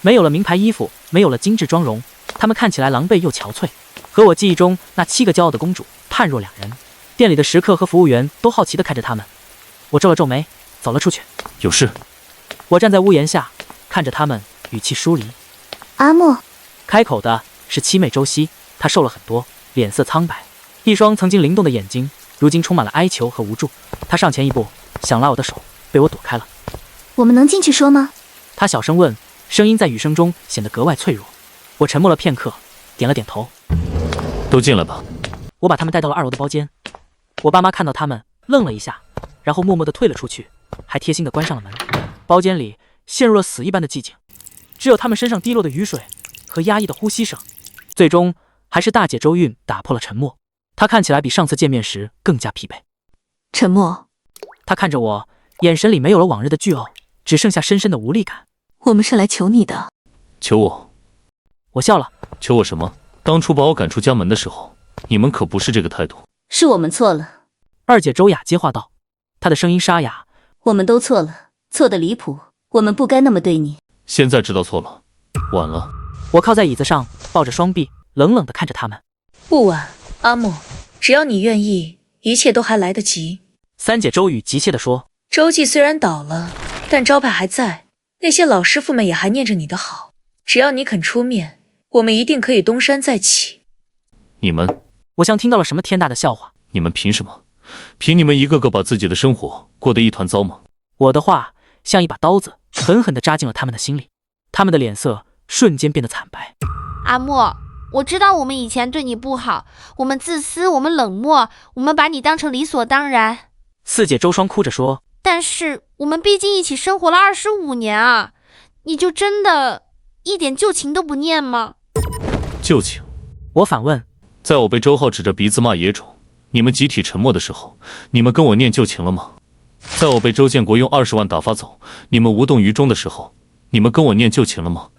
没有了名牌衣服，没有了精致妆容，他们看起来狼狈又憔悴，和我记忆中那7个骄傲的公主判若两人。店里的食客和服务员都好奇地看着他们。我皱了皱眉，走了出去。有事？我站在屋檐下，看着他们，语气疏离。阿莫，开口的是七妹周希，她瘦了很多，脸色苍白，一双曾经灵动的眼睛，如今充满了哀求和无助。她上前一步，想拉我的手，被我躲开了。我们能进去说吗？她小声问，声音在雨声中显得格外脆弱。我沉默了片刻，点了点头。都进来吧。我把他们带到了2楼的包间。我爸妈看到他们，愣了一下，然后默默地退了出去，还贴心地关上了门。包间里陷入了死一般的寂静，只有他们身上滴落的雨水和压抑的呼吸声。最终还是大姐周韵打破了沉默，她看起来比上次见面时更加疲惫。沉默。她看着我，眼神里没有了往日的倨傲，只剩下深深的无力感。我们是来求你的。求我？我笑了。求我什么？当初把我赶出家门的时候，你们可不是这个态度。是我们错了。二姐周雅接话道，她的声音沙哑。我们都错了，错得离谱，我们不该那么对你。现在知道错了，晚了。我靠在椅子上，抱着双臂，冷冷地看着他们。不晚，阿莫，只要你愿意，一切都还来得及。三姐周雨急切地说。周记虽然倒了，但招牌还在，那些老师傅们也还念着你的好。只要你肯出面，我们一定可以东山再起。你们？我像听到了什么天大的笑话。你们凭什么？凭你们一个个把自己的生活过得一团糟吗？我的话像一把刀子，狠狠地扎进了他们的心里，他们的脸色瞬间变得惨白。阿莫，我知道我们以前对你不好，我们自私，我们冷漠，我们把你当成理所当然。四姐周双哭着说，但是我们毕竟一起生活了25年啊，你就真的一点旧情都不念吗？旧情？我反问。在我被周浩指着鼻子骂野种，你们集体沉默的时候，你们跟我念旧情了吗？在我被周建国用20万打发走，你们无动于衷的时候，你们跟我念旧情了吗？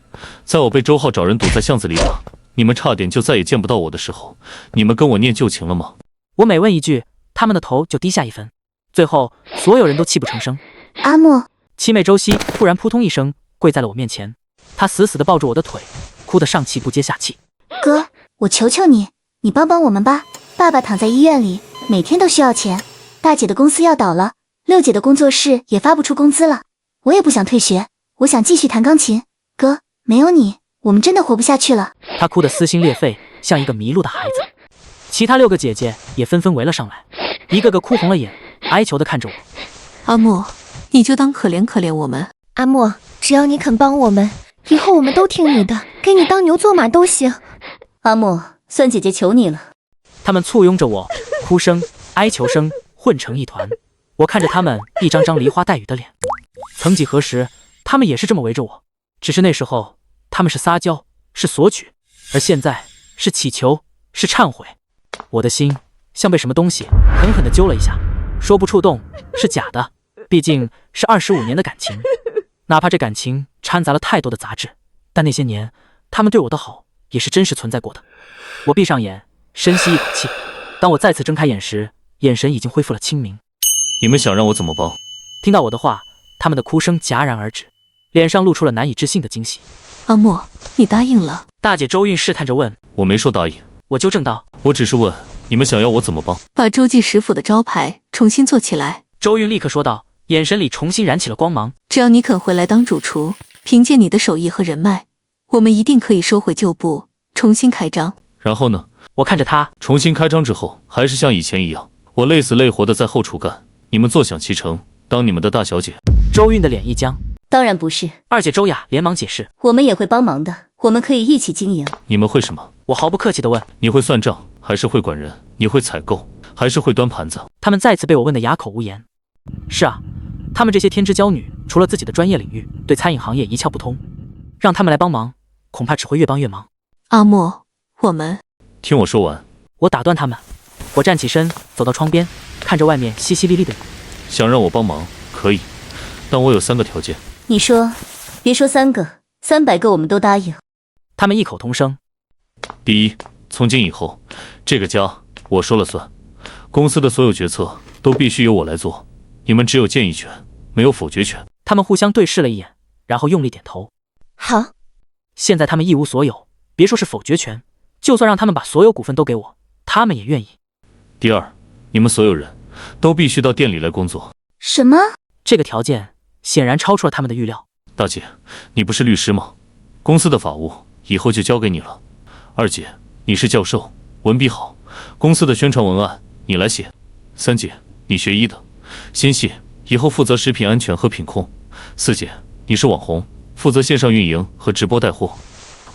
在我被周浩找人堵在巷子里打，你们差点就再也见不到我的时候，你们跟我念旧情了吗？我每问一句，他们的头就低下1分，最后所有人都泣不成声。阿莫，七妹周希突然扑通一声跪在了我面前，她死死地抱住我的腿，哭得上气不接下气。哥，我求求你，你帮帮我们吧，爸爸躺在医院里，每天都需要钱，大姐的公司要倒了，六姐的工作室也发不出工资了，我也不想退学，我想继续弹钢琴。哥，没有你，我们真的活不下去了。她哭得撕心裂肺，像一个迷路的孩子。其他6个姐姐也纷纷围了上来，一个个哭红了眼，哀求地看着我。阿莫，你就当可怜可怜我们。阿莫，只要你肯帮我们，以后我们都听你的，给你当牛做马都行。阿莫，算姐姐求你了。他们簇拥着我，哭声、哀求声混成一团。我看着他们一张张梨花带雨的脸。曾几何时，他们也是这么围着我，只是那时候他们是撒娇，是索取，而现在是祈求，是忏悔。我的心像被什么东西狠狠地揪了一下，说不触动是假的，毕竟是25年的感情，哪怕这感情掺杂了太多的杂质，但那些年他们对我的好也是真实存在过的。我闭上眼，深吸一口气，当我再次睁开眼时，眼神已经恢复了清明。你们想让我怎么帮？听到我的话，他们的哭声戛然而止，脸上露出了难以置信的惊喜。阿莫，你答应了？大姐周韵试探着问。我没说答应。我纠正道。我只是问你们想要我怎么帮？把周记食府的招牌重新做起来。周韵立刻说道，眼神里重新燃起了光芒。只要你肯回来当主厨，凭借你的手艺和人脉，我们一定可以收回旧部，重新开张。然后呢？我看着他。重新开张之后，还是像以前一样，我累死累活的在后厨干，你们坐享其成，当你们的大小姐。周韵的脸一僵。当然不是。二姐周雅连忙解释，我们也会帮忙的，我们可以一起经营。你们会什么？我毫不客气地问。你会算账，还是会管人？你会采购，还是会端盘子？他们再次被我问得哑口无言。是啊，他们这些天之娇女，除了自己的专业领域，对餐饮行业一窍不通，让他们来帮忙，恐怕只会越帮越忙。阿莫，我们……听我说完。我打断他们。我站起身，走到窗边，看着外面淅淅沥沥的雨。想让我帮忙，可以，但我有3个条件。你说，别说3个，300个我们都答应。他们异口同声。第一，从今以后，这个家我说了算，公司的所有决策都必须由我来做，你们只有建议权，没有否决权。他们互相对视了一眼，然后用力点头。好。现在他们一无所有，别说是否决权，就算让他们把所有股份都给我，他们也愿意。第二，你们所有人都必须到店里来工作。什么？这个条件显然超出了他们的预料。大姐，你不是律师吗？公司的法务以后就交给你了。二姐，你是教授，文笔好，公司的宣传文案你来写。三姐，你学医的，心细，以后负责食品安全和品控。四姐，你是网红，负责线上运营和直播带货。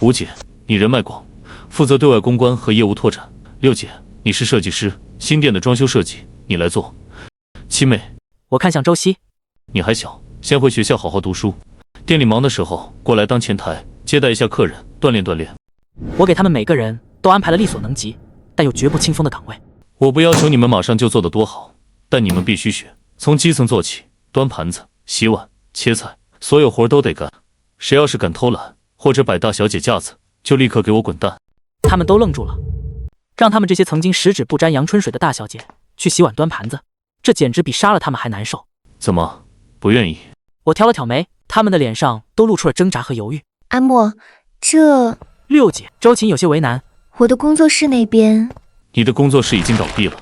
五姐，你人脉广，负责对外公关和业务拓展。六姐，你是设计师，新店的装修设计你来做。七妹，我看向周希，你还小，先回学校好好读书，店里忙的时候过来当前台接待一下客人，锻炼锻炼。我给他们每个人都安排了力所能及，但又绝不轻松的岗位。我不要求你们马上就做得多好，但你们必须学，从基层做起，端盘子、洗碗、切菜，所有活都得干。谁要是敢偷懒或者摆大小姐架子，就立刻给我滚蛋。他们都愣住了，让他们这些曾经十指不沾阳春水的大小姐去洗碗端盘子，这简直比杀了他们还难受。怎么不愿意？我挑了挑眉，他们的脸上都露出了挣扎和犹豫。阿莫，这……六姐，周琴有些为难。我的工作室那边……你的工作室已经倒闭了。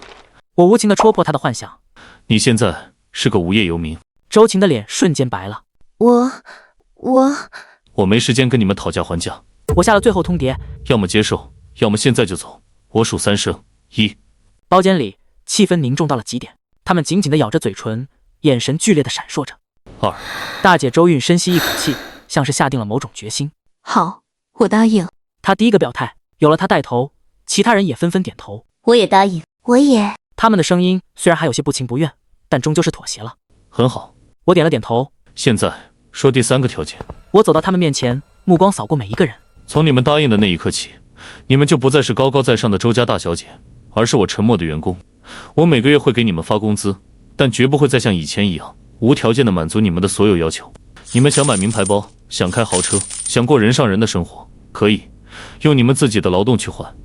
我无情地戳破他的幻想。你现在是个无业游民。周琴的脸瞬间白了。我没时间跟你们讨价还价。我下了最后通牒，要么接受，要么现在就走。我数3声，1。包间里气氛凝重到了极点，他们紧紧地咬着嘴唇，眼神剧烈地闪烁着。2。大姐周韵深吸一口气，像是下定了某种决心。好，我答应。她第一个表态，有了她带头，其他人也纷纷点头。我也答应，我也。他们的声音虽然还有些不情不愿，但终究是妥协了。很好，我点了点头。现在说第3个条件。我走到他们面前，目光扫过每一个人。从你们答应的那一刻起，你们就不再是高高在上的周家大小姐，而是我沉默的员工。我每个月会给你们发工资，但绝不会再像以前一样无条件的满足你们的所有要求。你们想买名牌包，想开豪车，想过人上人的生活，可以用你们自己的劳动去换。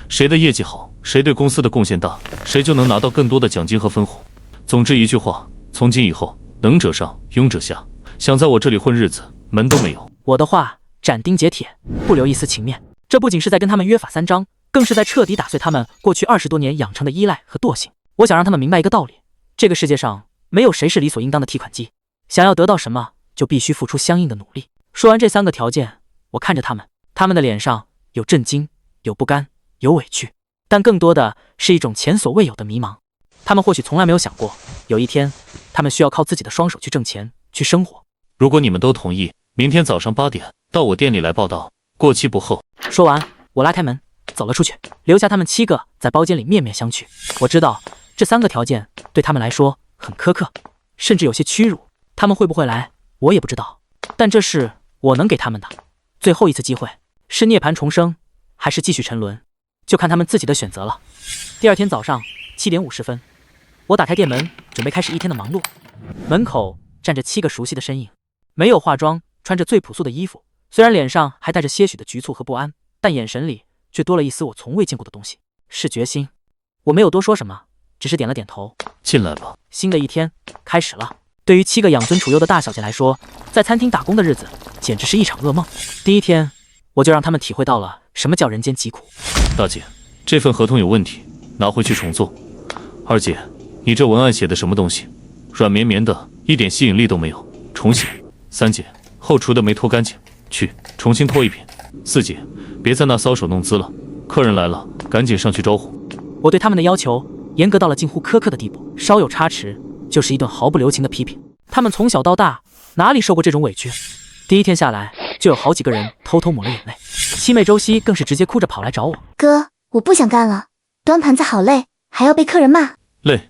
谁的业绩好，谁对公司的贡献大，谁就能拿到更多的奖金和分红。总之一句话，从今以后，能者上，庸者下。想在我这里混日子，门都没有。我的话斩钉截铁，不留一丝情面。这不仅是在跟他们约法三章，更是在彻底打碎他们过去20多年养成的依赖和惰性。我想让他们明白一个道理，这个世界上没有谁是理所应当的提款机，想要得到什么就必须付出相应的努力。说完这3个条件，我看着他们，他们的脸上有震惊，有不甘，有委屈。但更多的是一种前所未有的迷茫。他们或许从来没有想过，有一天他们需要靠自己的双手去挣钱，去生活。如果你们都同意，明天早上8点到我店里来报到，过期不候。说完，我拉开门走了出去，留下他们7个在包间里面面相觑。我知道这3个条件对他们来说很苛刻，甚至有些屈辱。他们会不会来，我也不知道，但这是我能给他们的最后一次机会，是涅槃重生，还是继续沉沦，就看他们自己的选择了。第二天早上7点50分，我打开店门，准备开始一天的忙碌。门口站着7个熟悉的身影，没有化妆，穿着最朴素的衣服，虽然脸上还带着些许的局促和不安，但眼神里却多了一丝我从未见过的东西，是决心。我没有多说什么，只是点了点头。进来吧。新的一天开始了。对于7个养尊处优的大小姐来说，在餐厅打工的日子简直是一场噩梦。第一天，我就让他们体会到了什么叫人间疾苦。大姐，这份合同有问题，拿回去重做。二姐，你这文案写的什么东西？软绵绵的，一点吸引力都没有，重写。三姐，后厨的没拖干净，去重新拖一遍。四姐，别在那搔首弄姿了，客人来了，赶紧上去招呼。我对他们的要求严格到了近乎苛刻的地步，稍有差池就是一顿毫不留情的批评。他们从小到大哪里受过这种委屈？第一天下来就有好几个人偷偷抹了眼泪，七妹周希更是直接哭着跑来找我。哥，我不想干了，端盘子好累，还要被客人骂。累。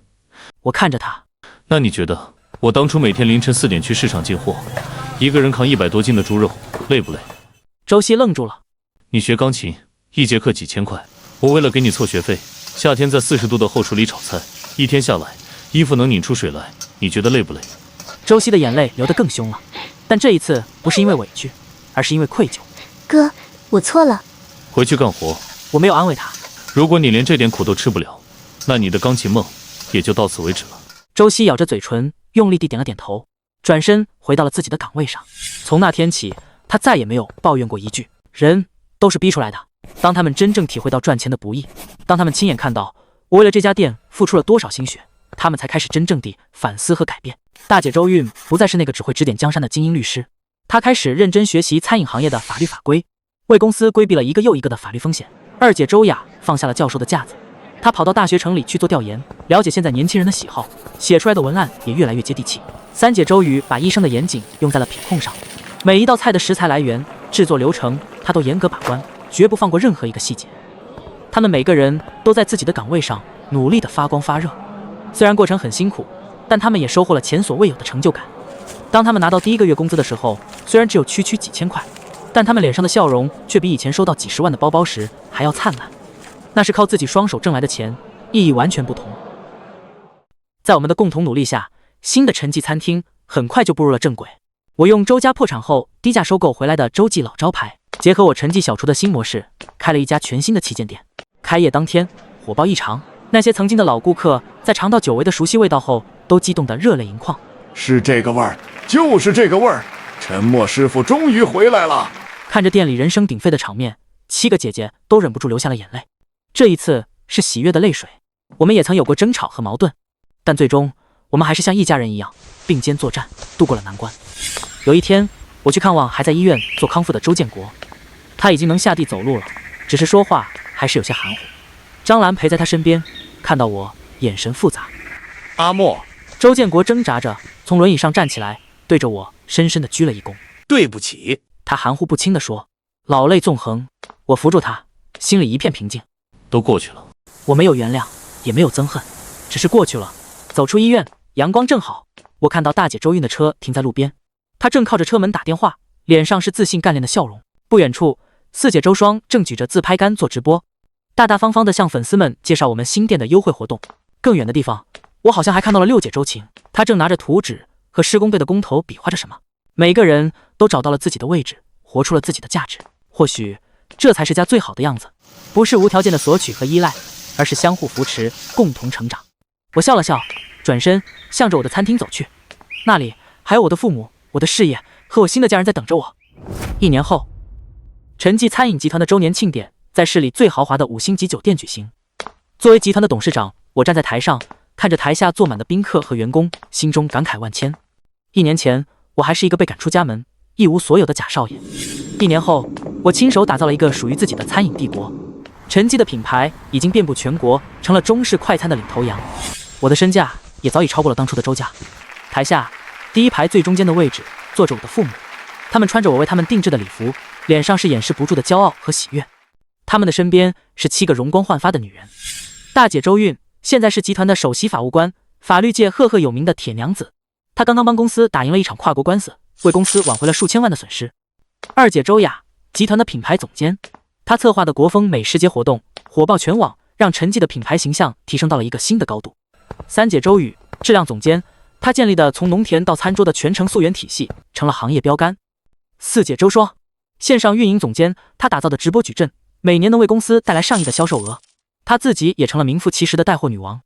我看着他，那你觉得我当初每天凌晨4点去市场进货，一个人扛100多斤的猪肉，累不累？周希愣住了。你学钢琴，1节课几千块，我为了给你凑学费，夏天在40度的后厨里炒菜，一天下来衣服能拧出水来，你觉得累不累？周希的眼泪流得更凶了，但这一次不是因为委屈，而是因为愧疚。哥，我错了。回去干活。我没有安慰他。如果你连这点苦都吃不了，那你的钢琴梦也就到此为止了。周希咬着嘴唇，用力地点了点头，转身回到了自己的岗位上。从那天起，他再也没有抱怨过一句。人都是逼出来的。当他们真正体会到赚钱的不易，当他们亲眼看到我为了这家店付出了多少心血，他们才开始真正地反思和改变。大姐周韵不再是那个只会指点江山的精英律师，她开始认真学习餐饮行业的法律法规，为公司规避了一个又一个的法律风险。二姐周雅放下了教授的架子，她跑到大学城里去做调研，了解现在年轻人的喜好，写出来的文案也越来越接地气。三姐周瑜把医生的严谨用在了品控上，每一道菜的食材来源、制作流程，她都严格把关，绝不放过任何一个细节。他们每个人都在自己的岗位上努力地发光发热，虽然过程很辛苦，但他们也收获了前所未有的成就感。当他们拿到第1个月工资的时候，虽然只有区几千块，但他们脸上的笑容却比以前收到几10万的包包时还要灿烂。那是靠自己双手挣来的钱，意义完全不同。在我们的共同努力下，新的陈记餐厅很快就步入了正轨。我用周家破产后低价收购回来的周记老招牌，结合我陈记小厨的新模式，开了一家全新的旗舰店。开业当天火爆异常，那些曾经的老顾客在尝到久违的熟悉味道后，都激动得热泪盈眶。是这个味儿，就是这个味儿，陈默师傅终于回来了。看着店里人声鼎沸的场面，7个姐姐都忍不住流下了眼泪。这一次是喜悦的泪水。我们也曾有过争吵和矛盾，但最终我们还是像一家人一样并肩作战，度过了难关。有一天，我去看望还在医院做康复的周建国，他已经能下地走路了，只是说话还是有些含糊。张兰陪在他身边，看到我眼神复杂。阿莫，周建国挣扎着从轮椅上站起来，对着我深深地鞠了一躬。对不起，他含糊不清地说，老泪纵横。我扶住他，心里一片平静。都过去了。我没有原谅，也没有憎恨，只是过去了。走出医院，阳光正好，我看到大姐周韵的车停在路边，她正靠着车门打电话，脸上是自信干练的笑容。不远处，四姐周双正举着自拍杆做直播，大大方方地向粉丝们介绍我们新店的优惠活动。更远的地方，我好像还看到了六姐周晴，她正拿着图纸和施工队的工头比划着什么。每个人都找到了自己的位置，活出了自己的价值。或许这才是家最好的样子，不是无条件的索取和依赖，而是相互扶持，共同成长。我笑了笑，转身向着我的餐厅走去，那里还有我的父母、我的事业和我新的家人在等着我。1年后，陈记餐饮集团的周年庆典在市里最豪华的5星级酒店举行。作为集团的董事长，我站在台上，看着台下坐满的宾客和员工，心中感慨万千。1年前，我还是一个被赶出家门、一无所有的假少爷。1年后，我亲手打造了一个属于自己的餐饮帝国。陈记的品牌已经遍布全国，成了中式快餐的领头羊。我的身价也早已超过了当初的周家。台下第一排最中间的位置坐着我的父母，他们穿着我为他们定制的礼服，脸上是掩饰不住的骄傲和喜悦。他们的身边是7个容光焕发的女人。大姐周韵现在是集团的首席法务官，法律界赫赫有名的铁娘子。她刚刚帮公司打赢了一场跨国官司，为公司挽回了数千万的损失。二姐周雅，集团的品牌总监，她策划的国风美食节活动火爆全网，让陈记的品牌形象提升到了一个新的高度。三姐周宇，质量总监，她建立的从农田到餐桌的全程溯源体系成了行业标杆。四姐周双，线上运营总监，她打造的直播矩阵每年能为公司带来上亿的销售额，她自己也成了名副其实的带货女王。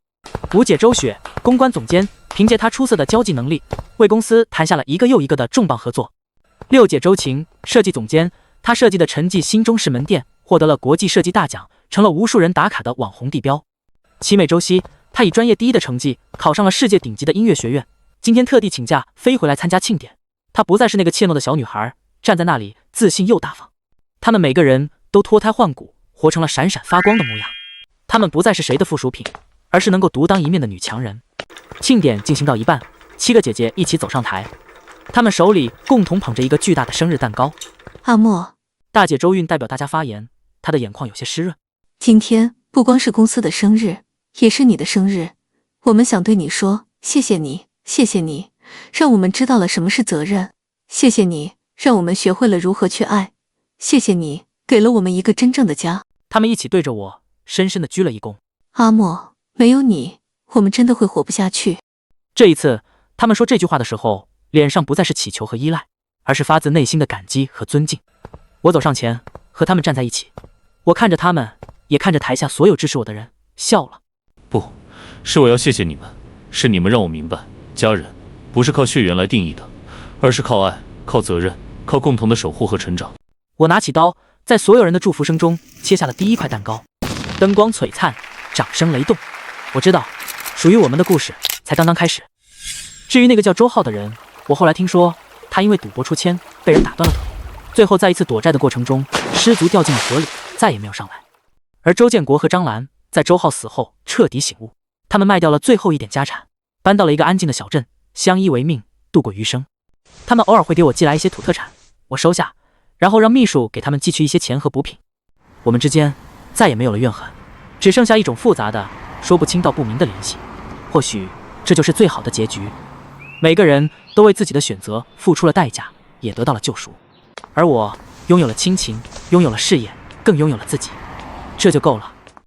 五姐周雪，公关总监，凭借她出色的交际能力，为公司谈下了一个又一个的重磅合作。六姐周晴，设计总监，她设计的陈记新中式门店获得了国际设计大奖，成了无数人打卡的网红地标。七妹周希，她以专业第一的成绩考上了世界顶级的音乐学院，今天特地请假飞回来参加庆典。她不再是那个怯懦的小女孩，站在那里自信又大方。他们每个人都脱胎换骨，活成了闪闪发光的模样。他们不再是谁的附属品，而是能够独当一面的女强人。庆典进行到一半，7个姐姐一起走上台，她们手里共同捧着一个巨大的生日蛋糕。阿莫，大姐周韵代表大家发言，她的眼眶有些湿润。今天不光是公司的生日，也是你的生日，我们想对你说谢谢你，谢谢你，让我们知道了什么是责任，谢谢你，让我们学会了如何去爱，谢谢你，给了我们一个真正的家。他们一起对着我深深地鞠了一躬。阿莫，没有你，我们真的会活不下去。这一次，他们说这句话的时候，脸上不再是祈求和依赖，而是发自内心的感激和尊敬。我走上前，和他们站在一起，我看着他们，也看着台下所有支持我的人，笑了。不是我要谢谢你们，是你们让我明白，家人不是靠血缘来定义的，而是靠爱、靠责任、靠共同的守护和成长。我拿起刀，在所有人的祝福声中切下了第一块蛋糕，灯光璀璨，掌声雷动。我知道，属于我们的故事才刚刚开始。至于那个叫周浩的人，我后来听说他因为赌博出千，被人打断了腿，最后在一次躲债的过程中失足掉进了河里，再也没有上来。而周建国和张兰在周浩死后彻底醒悟，他们卖掉了最后一点家产，搬到了一个安静的小镇，相依为命，度过余生。他们偶尔会给我寄来一些土特产，我收下，然后让秘书给他们寄去一些钱和补品。我们之间再也没有了怨恨，只剩下一种复杂的说不清道不明的联系。或许这就是最好的结局，每个人都为自己的选择付出了代价，也得到了救赎。而我拥有了亲情，拥有了事业，更拥有了自己，这就够了。